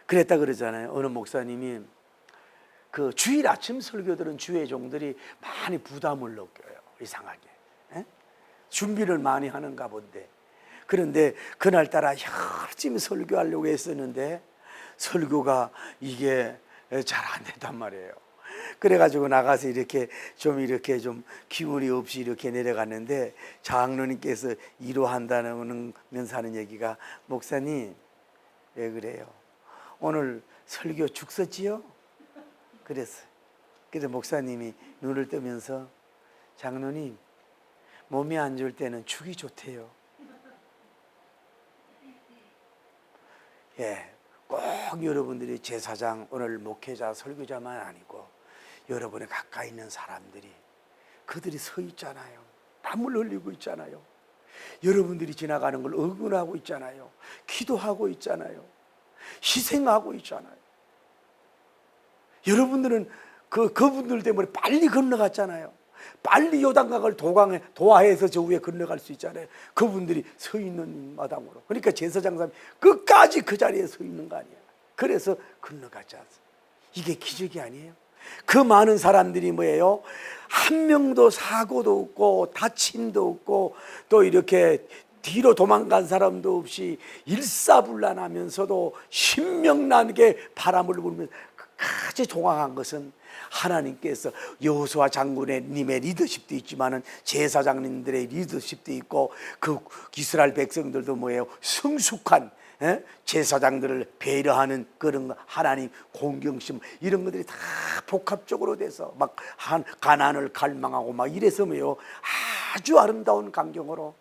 A: 그랬다 그러잖아요. 어느 목사님이 그 주일 아침 설교들은 주의 종들이 많이 부담을 느껴요. 이상하게 준비를 많이 하는가 본데 그런데 그날따라 열심히 설교하려고 했었는데 설교가 이게 잘 안 됐단 말이에요. 그래가지고 나가서 이렇게 좀 기운이 없이 이렇게 내려갔는데 장로님께서 위로한다면서 하는 얘기가 목사님 왜 그래요? 오늘 설교 죽 썼지요? 그랬어요. 그래서 목사님이 눈을 뜨면서 장로님 몸이 안 좋을 때는 죽이 좋대요. 예, 꼭 여러분들이 제사장 오늘 목회자 설교자만 아니고 여러분의 가까이 있는 사람들이 그들이 서 있잖아요. 땀을 흘리고 있잖아요. 여러분들이 지나가는 걸 응원하고 있잖아요. 기도하고 있잖아요. 희생하고 있잖아요. 여러분들은 그분들 때문에 빨리 건너갔잖아요. 빨리 요단강을 도하해서 저 위에 건너갈 수 있잖아요. 그분들이 서 있는 마당으로. 그러니까 제사장사람이 끝까지 그 자리에 서 있는 거 아니에요. 그래서 건너가지 않습니다. 이게 기적이 아니에요. 그 많은 사람들이 뭐예요? 한 명도 사고도 없고 다침도 없고 또 이렇게 뒤로 도망간 사람도 없이 일사불란하면서도 신명나게 바람을 불면서 끝까지 동행한 것은 하나님께서 여호수아 장군의 님의 리더십도 있지만은 제사장님들의 리더십도 있고 그 이스라엘 백성들도 뭐예요? 성숙한 제사장들을 배려하는 그런 하나님 공경심 이런 것들이 다 복합적으로 돼서 막 가난을 갈망하고 막 이래서 뭐요 아주 아름다운 광경으로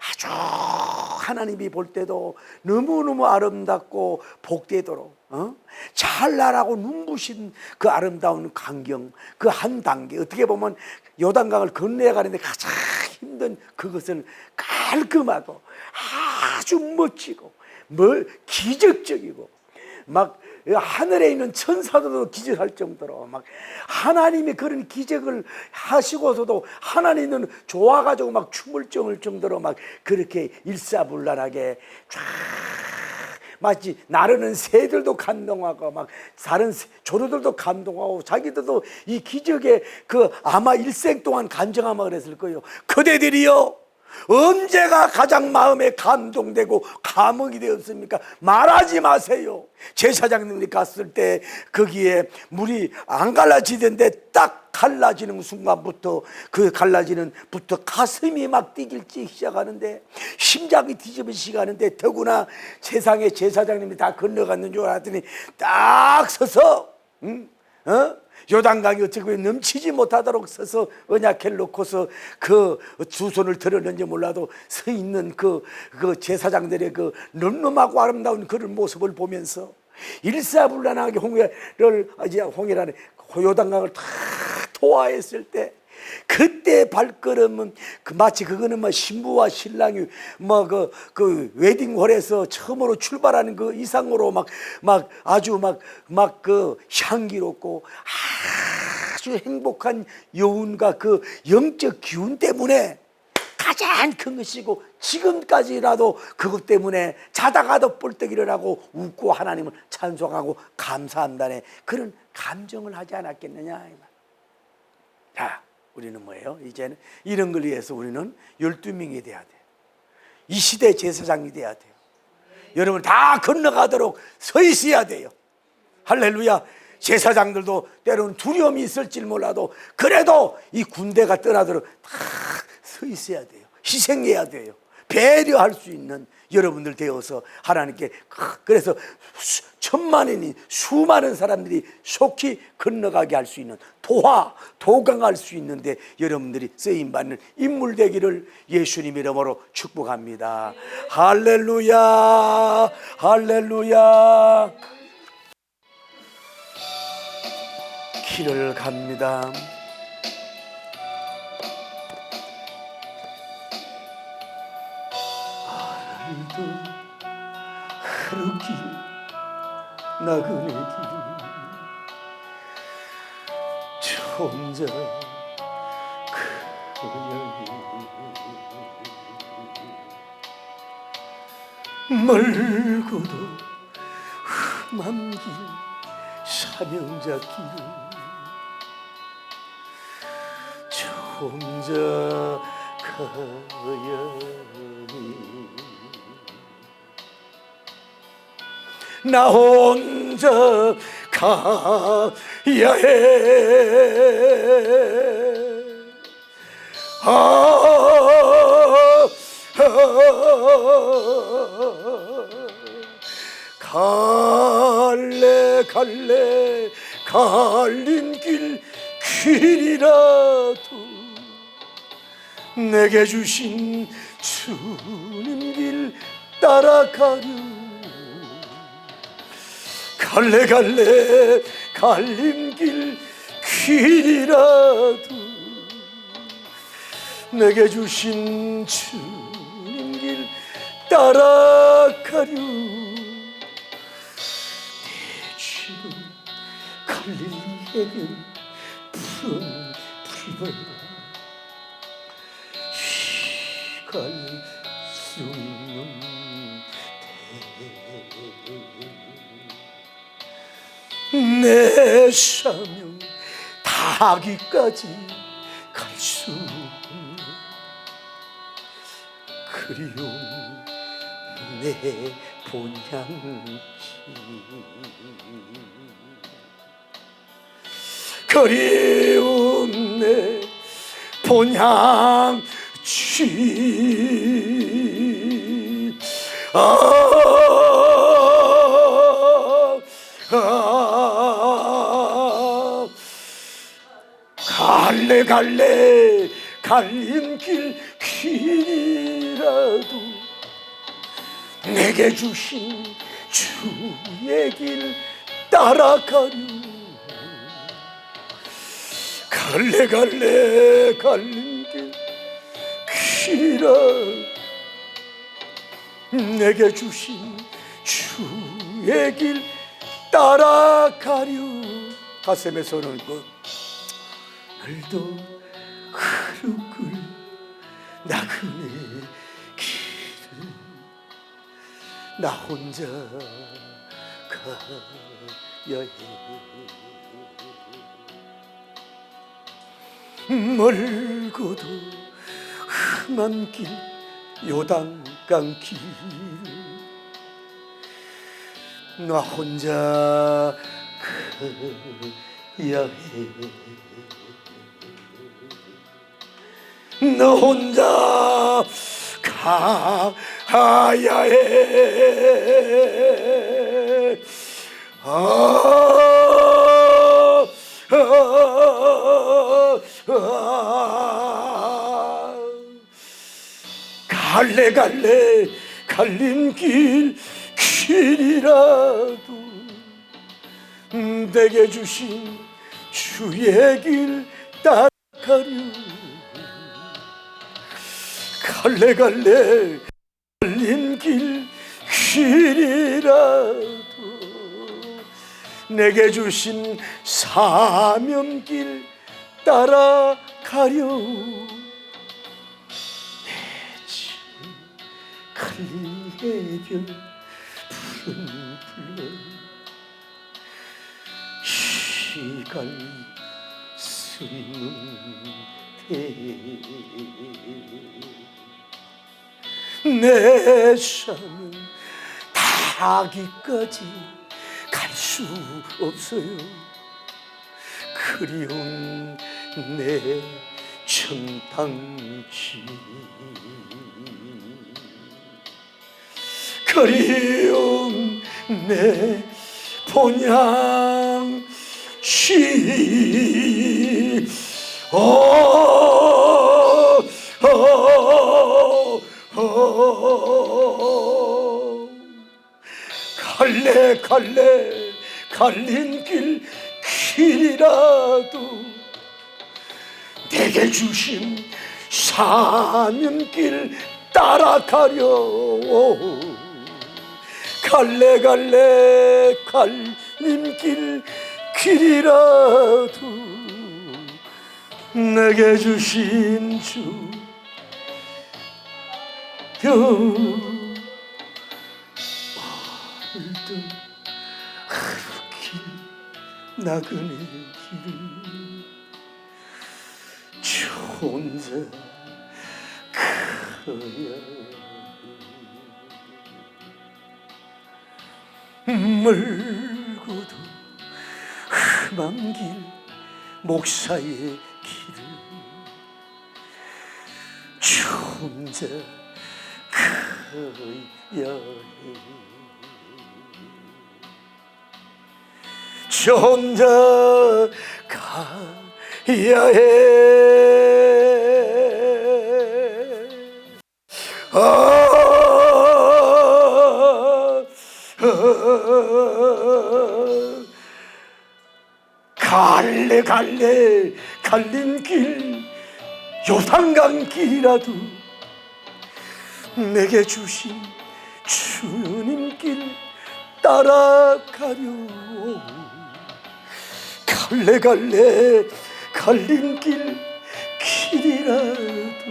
A: 아주 하나님이 볼 때도 너무너무 아름답고 복되도록 찰나라고 눈부신 그 아름다운 광경 그 한 단계 어떻게 보면 요단강을 건너가는데 가장 힘든 그것은 깔끔하고 아주 멋지고 기적적이고 막 하늘에 있는 천사들도 기절할 정도로 막 하나님이 그런 기적을 하시고서도 하나님은 좋아가지고 막 춤을 춰을 정도로 막 그렇게 일사불란하게 쫙 마치 나르는 새들도 감동하고 막 다른 조류들도 감동하고 자기들도 이 기적에 그 아마 일생 동안 간증하며 그랬을 거예요. 그대들이요 언제가 가장 마음에 감동되고 감흥이 되었습니까? 말하지 마세요. 제사장님이 갔을 때 거기에 물이 안 갈라지던데 딱 갈라지는 순간부터 그 갈라지는부터 가슴이 막 뛰기 시작하는데 심장이 뒤집어지게 하는데 더구나 세상에 제사장님이 다 건너갔는 줄 알았더니 딱 서서 요단강이 어떻게 넘치지 못하도록 서서 언약궤를 놓고서 그 두 손을 들었는지 몰라도 서 있는 그 제사장들의 그 늠름하고 아름다운 그런 모습을 보면서 일사불란하게 홍해라는 요단강을 다 토하했을 때 그때 발걸음은 마치 그거는 뭐 신부와 신랑이 뭐 그 웨딩홀에서 처음으로 출발하는 그 이상으로 막 아주 막 그 향기롭고 아주 행복한 여운과 그 영적 기운 때문에 가장 큰 것이고 지금까지라도 그것 때문에 자다가도 뻘떡 일어나고 웃고 하나님을 찬송하고 감사한다는 그런 감정을 하지 않았겠느냐. 자, 우리는 뭐예요? 이제는 이런 걸 위해서 우리는 12명이 돼야 돼요. 이 시대 제사장이 돼야 돼요. 여러분 다 건너가도록 서 있어야 돼요. 할렐루야. 제사장들도 때로는 두려움이 있을지 몰라도 그래도 이 군대가 떠나도록 다 서 있어야 돼요. 희생해야 돼요. 배려할 수 있는 여러분들 되어서 하나님께 그래서 천만인이 수많은 사람들이 속히 건너가게 할 수 있는 도강할 수 있는데 여러분들이 쓰임받는 인물 되기를 예수님 이름으로 축복합니다. 할렐루야 할렐루야. 길을 갑니다. 하늘도 흐르기 나그네 길 혼자 그여이 멀고도 험한 길 사명자 길을 혼자 가야니 나 혼자 가야 해. 갈래 갈린 길이라도 내게 주신 주님 길 따라가려. 갈래 갈린 길이라도 내게 주신 주님 길 따라가려. 내 집은 갈릴리에는 푸른 불이다. 갈 수 있는 내 사명 다하기까지 갈 수 없는 그리움 내 본향지. 그리움 내 본향지. 갈래 갈린 길이라도 내게 주신 주의 길 따라가려. 갈래 갈린 길이라도 내게 주신 주의 길 따라가려. 가슴에 손을 얹고 늘도 흐르고 나그네 길을 나 혼자 가야 해. 멀고도 험한 길 요단강 길 나 혼자 가야 해. 나 혼자 가야 해. 갈래 갈래 갈림길이라도 내게 주신 주의 길 따라가려. 갈래 갈래 갈림길이라도 내게 주신 사명길 따라가려. 갈린 해변 푸른 불로 시갈 수 있는데 내 삶은 닿기까지 갈 수 없어요. 그리운 내 천당지 그리운 내 본향지 갈래 갈래 갈린 길이라도 내게 주신 사명길 따라가려. 갈래 갈래 갈림길 길이라도 내게 주신 주 오늘도 하루길 나그네 길을 저 혼자 가야 멀고도 험한 길 목사의 길을 저 혼자 가야 해. 저 혼자 가야 해. 갈래 갈래 갈린 길 요단강 길이라도 내게 주신 주님길 따라가려. 갈래 갈래 갈린 길이라도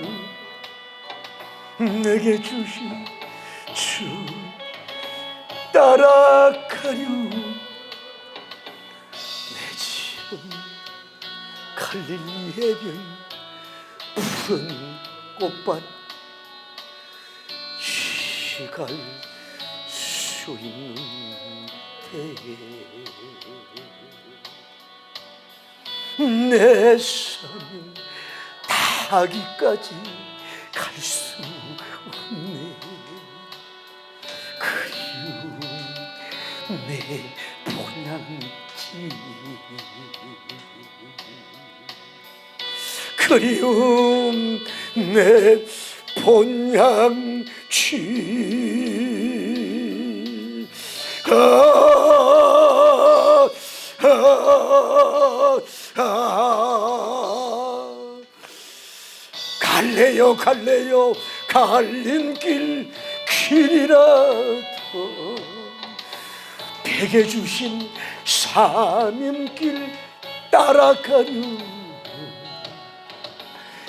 A: 내게 주신 주 따라가려. 내 집은 갈릴리 해변 푸른 꽃밭 시갈 수 있는데 내 삶은 닿기까지 갈 수 없네. 그리운 내 본향지 그리운 내 본향지 갈래요 갈래요 갈린 길이라도 내게 주신 사명길 따라가는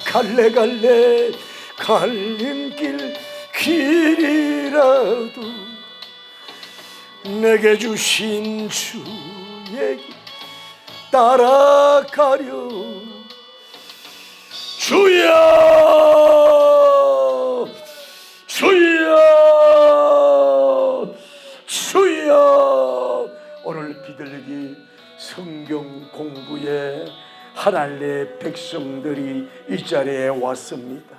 A: 갈래갈래 갈림길 길이라도 내게 주신 주의 길 따라가려. 주여 주여 주여. 오늘 비둘기 성경 공부에 하나님의 백성들이 이 자리에 왔습니다.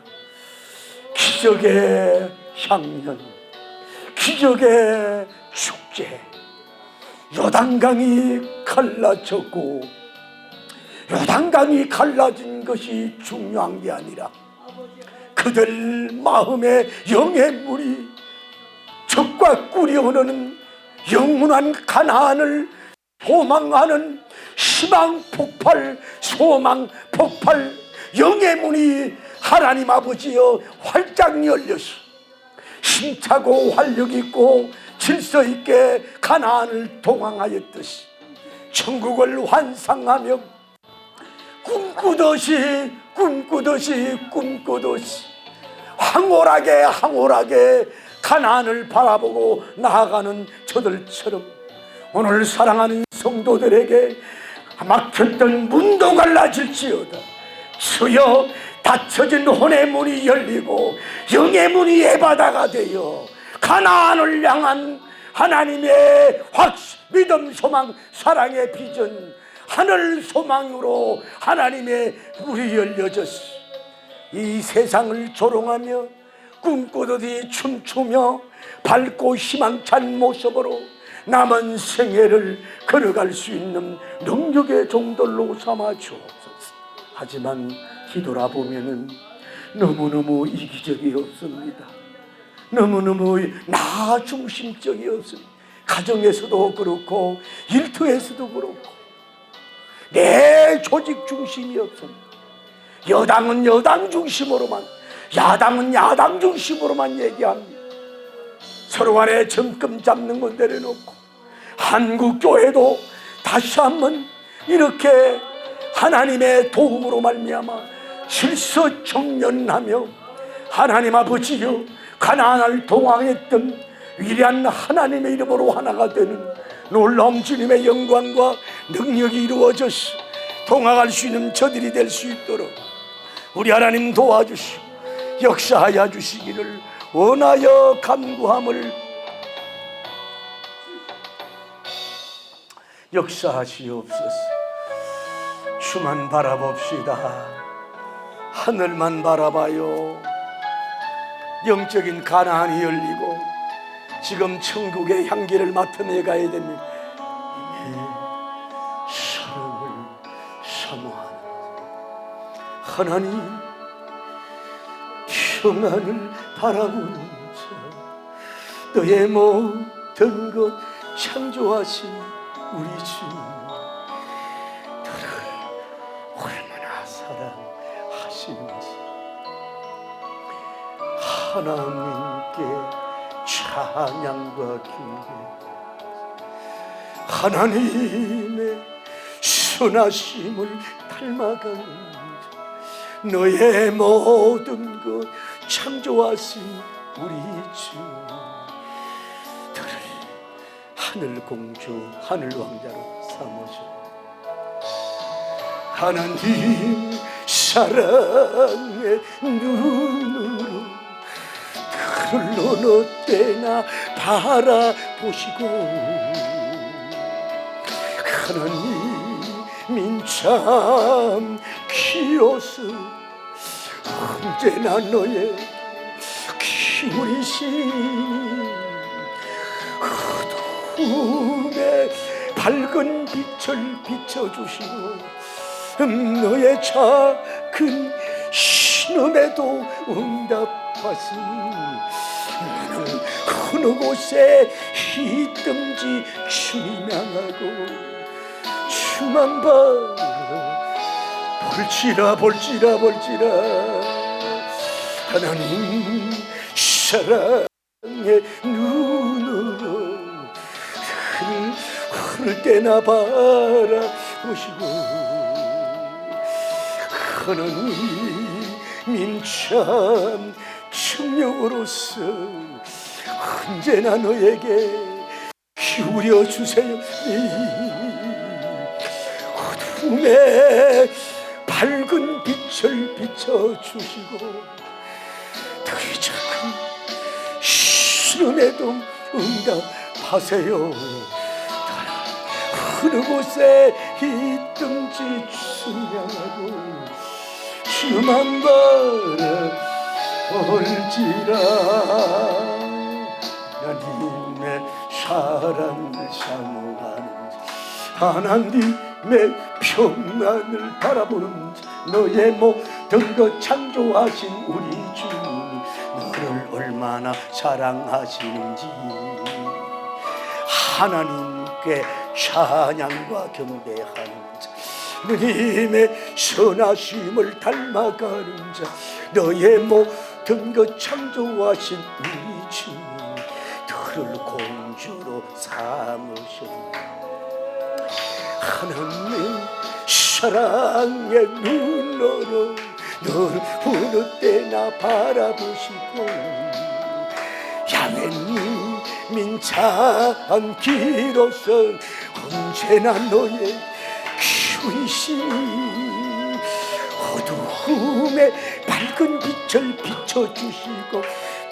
A: 기적의 향연, 기적의 축제. 요단강이 갈라졌고, 요단강이 갈라진 것이 중요한 게 아니라 그들 마음에 영의 물이 적과 꿀이 흐르는 영원한 가나안을 소망하는 희망 폭발, 소망 폭발, 영의 문이 하나님 아버지여 활짝 열려서 힘차고 활력 있고 질서 있게 가나안을 동항하였듯이 천국을 환상하며 꿈꾸듯이 황홀하게 가나안을 바라보고 나아가는 저들처럼 오늘 사랑하는 성도들에게 막혔던 문도 갈라질지어다. 주여, 닫혀진 혼의 문이 열리고 영의 문이 예바다가 되어 가나안을 향한 하나님의 믿음, 소망, 사랑의 비전, 하늘 소망으로 하나님의 문이 열려졌어. 이 세상을 조롱하며 꿈꾸듯이 춤추며 밝고 희망찬 모습으로 남은 생애를 걸어갈 수 있는 능력의 종들로 삼아 주옵소서. 하지만 뒤돌아보면은 너무너무 이기적이 없습니다. 너무너무 나 중심적이 없습니다. 가정에서도 그렇고 일터에서도 그렇고 내 조직 중심이 없습니다. 여당은 여당 중심으로만, 야당은 야당 중심으로만 얘기합니다. 서로 간에 점검 잡는 건 내려놓고 한국교회도 다시 한번 이렇게 하나님의 도움으로 말미암아 질서 정연하며 하나님 아버지여 가나안을 동항했던 위대한 하나님의 이름으로 하나가 되는 놀라운 주님의 영광과 능력이 이루어져서 동항할 수 있는 저들이 될 수 있도록 우리 하나님 도와주시고 역사하여 주시기를 원하여 간구함을 역사하시옵소서. 주만 바라봅시다. 하늘만 바라봐요. 영적인 가나안이 열리고 지금 천국의 향기를 맡아내 가야 됩니다. 사랑을 사모하는 하나님, 평안을 바라보는 자, 너의 모든 것 창조하신 우리 주, 너를 얼마나 사랑하시는지 하나님께 찬양과 경배, 하나님의 선하심을 닮아가는 자, 너의 모든 것 창조하신 우리 주, 너를 하늘 공주, 하늘 왕자로 삼으셔. 하나님 사랑의 눈으로 그를 어느 때나 바라보시고 하나님인 참 귀여서 언제나 너의 기울이신 어둠에 밝은 빛을 비춰주시고 너의 작은 신음에도 응답하시니 나는 어느 곳에 있든지 주님 향하고 주만 볼지라 하나님 사랑의 눈으로 그를 어느 때나 바라보시고 하나님 참 청명으로서 언제나 너에게 기울여 주세요. 어둠에 밝은 빛을 비춰주시고 너희 작은 신음에도 응답하세요. 어느 곳에 있든지 순양하고 주만 바라볼지라. 하나님의 사랑을 사모하는 하나님의 평안을 바라보는 너의 모든 것 창조하신 우리 주 너를 얼마나 사랑하시는지 하나님께 찬양과 경배하는 자 하나님의 선하심을 닮아가는 자 너의 모든 것 창조하신 우리 주 너를 공주로 삼으셨네. 하나님 사랑의 눈으로 너를 어느 때나 바라보시고 야훼님 민찬 길어서 언제나 너의 귀신이 어두움에 밝은 빛을 비춰주시고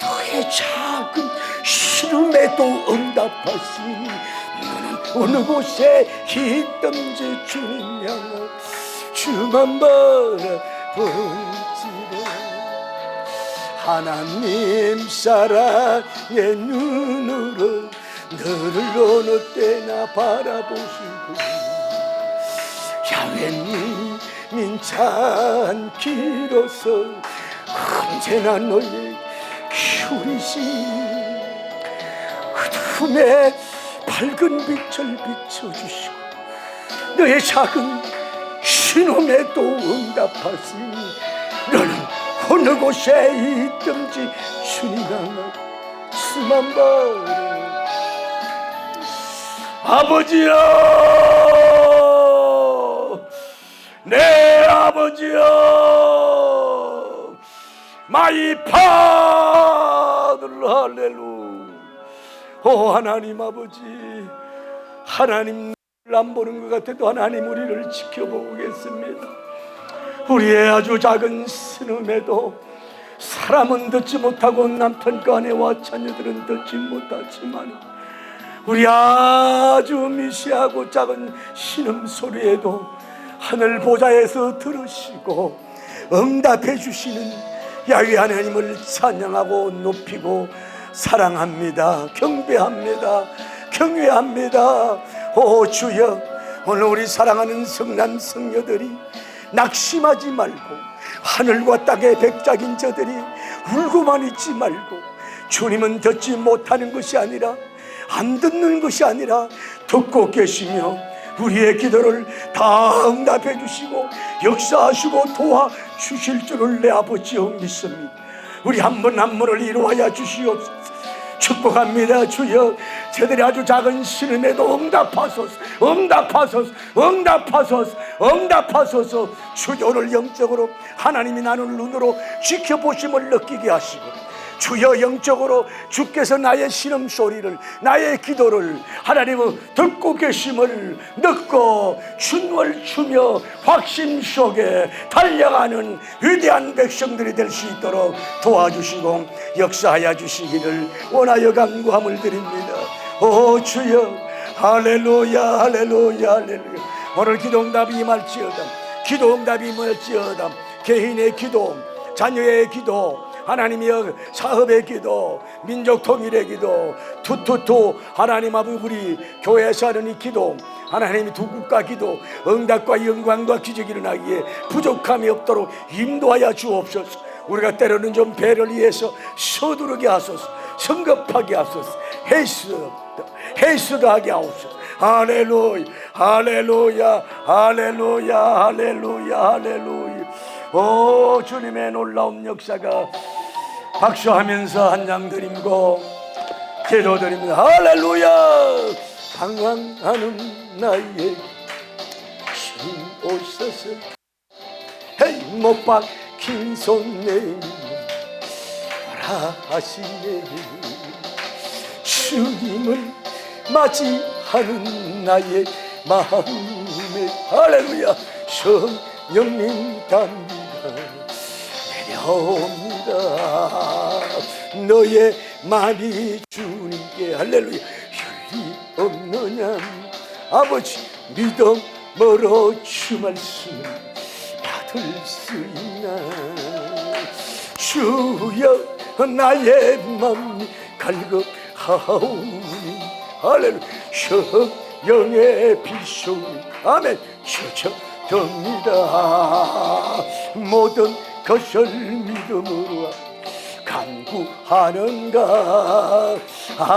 A: 너의 작은 시름에도 응답하시니 너는 어느 곳에 있든지 주님 향해 주만 바라볼지라. 하나님 사랑의 눈으로 너를 어느 때나 바라보시고 야훼님 민찬 길어서 언제나 너의 기울이신 어둠에 밝은 빛을 비춰주시고 너의 작은 신음에도 응답하시니 너는 어느 곳에 있든지 주님 향하고 수만 바라. 아버지여 내 아버지여 마이 파들 할렐루야. 오 하나님 아버지 하나님 안 보는 것 같아도 하나님 우리를 지켜보고 계십니다. 우리의 아주 작은 신음에도 사람은 듣지 못하고 남편과 아내와 자녀들은 듣지 못하지만 우리 아주 미시하고 작은 신음 소리에도 하늘 보좌에서 들으시고 응답해 주시는 야훼 하나님을 찬양하고 높이고 사랑합니다. 경배합니다. 경외합니다. 오 주여 오늘 우리 사랑하는 성남 성녀들이 낙심하지 말고 하늘과 땅의 백작인 저들이 울고만 있지 말고 주님은 듣지 못하는 것이 아니라 안 듣는 것이 아니라 듣고 계시며 우리의 기도를 다 응답해 주시고 역사하시고 도와주실 줄을 내 아버지여 믿습니다. 우리 한 분 한 분을 이루어야 주시옵소서. 축복합니다. 주여 저들이 아주 작은 신음에도 응답하소서. 응답하소서. 응답하소서. 응답하소서. 주여 오늘 영적으로 하나님이 나를 눈으로 지켜보심을 느끼게 하시고 주여 영적으로 주께서 나의 신음소리를 나의 기도를 하나님은 듣고 계심을 듣고 춤을 추며 확신 속에 달려가는 위대한 백성들이 될 수 있도록 도와주시고 역사하여 주시기를 원하여 간구함을 드립니다. 오 주여 할렐루야 할렐루야 할렐루야. 오늘 기도응답이 임할지어다. 기도응답이 임할지어다. 개인의 기도 자녀의 기도 하나님이여 사업의 기도 민족 통일의 기도 투투투 하나님 아버지 우리 교회에서 하는 이 기도 하나님이 두 국가 기도 응답과 영광과 기적이 일어나기에 부족함이 없도록 인도하여 주옵소서. 우리가 때로는 좀 배를 위해서 서두르게 하소서. 성급하게 하소서. 헤이스도 하게 하옵소서. 할렐루야 할렐루야 할렐루야 할렐루야 할렐루야. 오 주님의 놀라운 역사가 박수하면서 한장 드리고 기도드립니다. 할렐루야
B: 방황하는 나의 주님 오셔서 헤이 못 박힌 손 내밀며 오라 하시네. 주님을 맞이하는 나의 마음에 할렐루야 성령님 담비가 내려옵니다. 너의 마음이 주님께 할렐루야 혈리 없느냐 아버지 믿음으로 주 말씀 받을 수 있나. 주여 나의 마음이 갈급하오니 할렐루야 성령의 비소리 아멘 쳐져듭니다. 모든 것을 믿음으로 간구하는가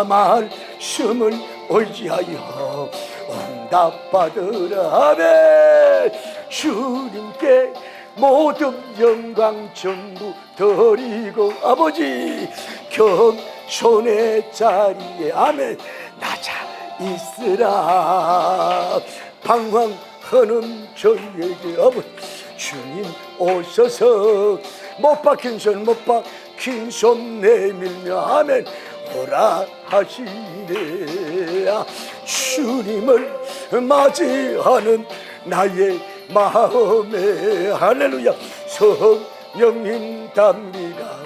B: 말씀을 의지하여 응답받으라. 아멘. 주님께 모든 영광 전부 드리고 아버지 겸손의 자리에 아멘 낮아 있으라. 방황하는 저희에게 아버지 주님 오셔서 못 박힌 손 못 박힌 손 내밀며 아멘 오라 하시네. 주님을 맞이하는 나의 마음에 할렐루야 성령님 담비가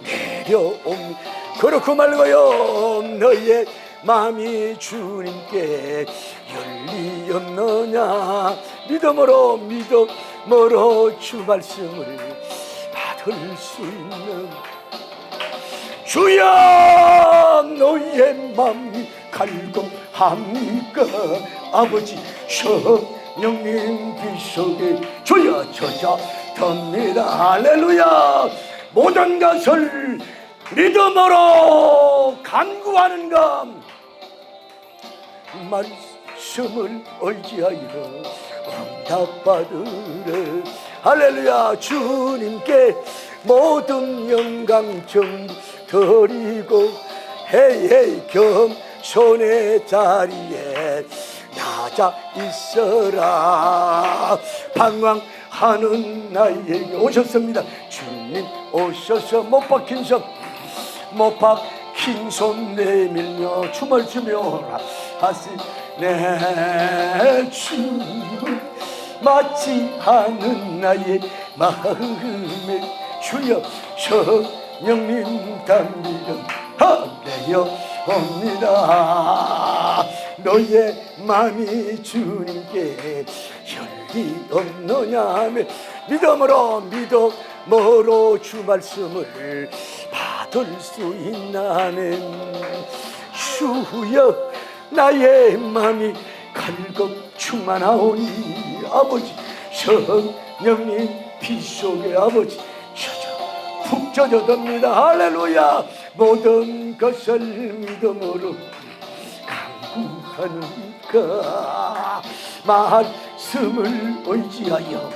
B: 내려옵니다. 그렇고 말고요 너의 마음이 주님께 열리었느냐 믿음으로 주 말씀을 받을 수 있는. 주여 너의 마음이 갈급합니까 아버지 성령님 비속에 주여 젖어듭니다. 할렐루야 모든 것을 믿음으로 간구하는가 말씀을 의지하여 응답받으래. 할렐루야 주님께 모든 영광 전부 드리고 헤이 겸손의 자리에 낮아 있어라. 방황하는 나에게 오셨습니다. 주님 오셔서 못 박힌 손 내밀며 춤을 추며 하시네. 주님을 맞이하는 나의 마음에 주여 성령님 담비가 내려옵니다. 너의 마음이 주님께 열리없느냐 하며 믿음으로 주 말씀을 받을 수 있나는. 주여 나의 마음이 갈급 충만하오니 아버지 성령님 빛속에 아버지 푹 젖어듭니다. 할렐루야 모든 것을 믿음으로 간구하니까 말씀을 의지하여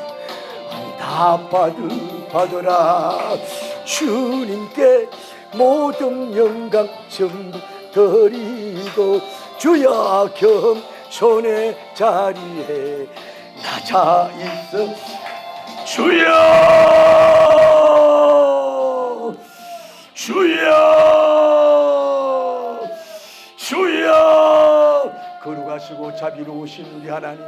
B: 응답받으라. 주님께 모든 영광 전부 드리고 주여 겸손의 자리에 낮아 있어. 주여 거룩하시고 자비로우신 우리 하나님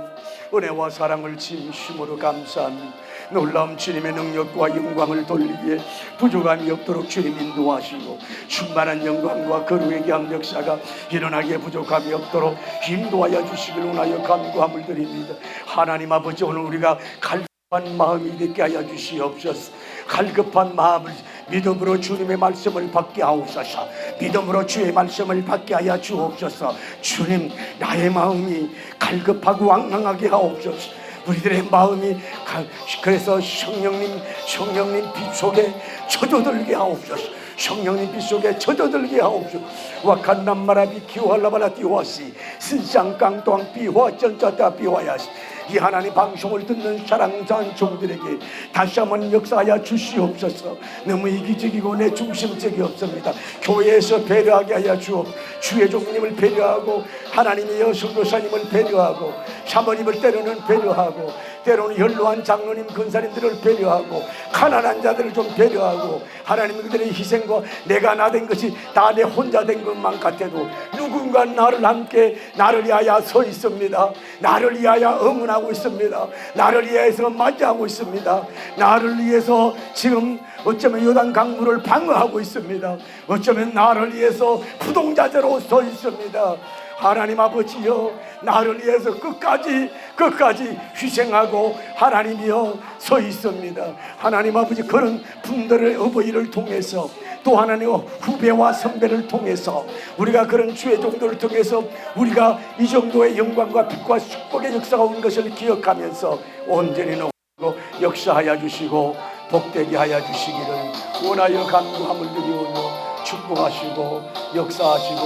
B: 은혜와 사랑을 진심으로 감사합니다. 놀라운 주님의 능력과 영광을 돌리기에 부족함이 없도록 주님 인도하시고 충만한 영광과 거룩의 귀한 역사가 일어나기에 부족함이 없도록 인도하여 주시길 원하여 간구함을 드립니다. 하나님 아버지 오늘 우리가 갈급한 마음이 되게 하여 주시옵소서. 갈급한 마음을 믿음으로 주님의 말씀을 받게 하옵소서. 믿음으로 주의 말씀을 받게 하여 주옵소서. 주님 나의 마음이 갈급하고 왕왕하게 하옵소서. 우리들의 마음이 그래서 성령님 빛속에 젖어들게 하옵소서. 성령님 빛속에 젖어들게 하옵소서. 와칸남마라 비키와라바라 띠와시 신상깡토앙 비화 전자다 비화야시 이 하나님 방송을 듣는 사랑스러운 종들에게 다시 한번 역사하여 주시옵소서. 너무 이기적이고 내 중심적이 없습니다. 교회에서 배려하게 하여 주옵. 주의 종님을 배려하고 하나님의 여성교사님을 배려하고 사모님을 때로는 배려하고 때로는 연로한 장로님 근사님들을 배려하고 가난한 자들을 좀 배려하고 하나님 그들의 희생과 내가 나 된 것이 다 내 혼자 된 것만 같아도 누군가 나를 함께 나를 위하여 서 있습니다. 나를 위하여 응원하고 있습니다. 나를 위해서 맞이하고 있습니다. 나를 위해서 지금 어쩌면 요단 강물을 방어하고 있습니다. 어쩌면 나를 위해서 부동자재로 서 있습니다. 하나님 아버지여, 나를 위해서 끝까지 희생하고 하나님이여 서 있습니다. 하나님 아버지, 그런 분들의 어버이를 통해서 또 하나님 후배와 선배를 통해서 우리가 그런 주의 종들을 통해서 우리가 이 정도의 영광과 빛과 축복의 역사가 온 것을 기억하면서 온전히 넘고 역사하여 주시고 복되게 하여 주시기를 원하여 간구함을 드리오며 축복하시고 역사하시고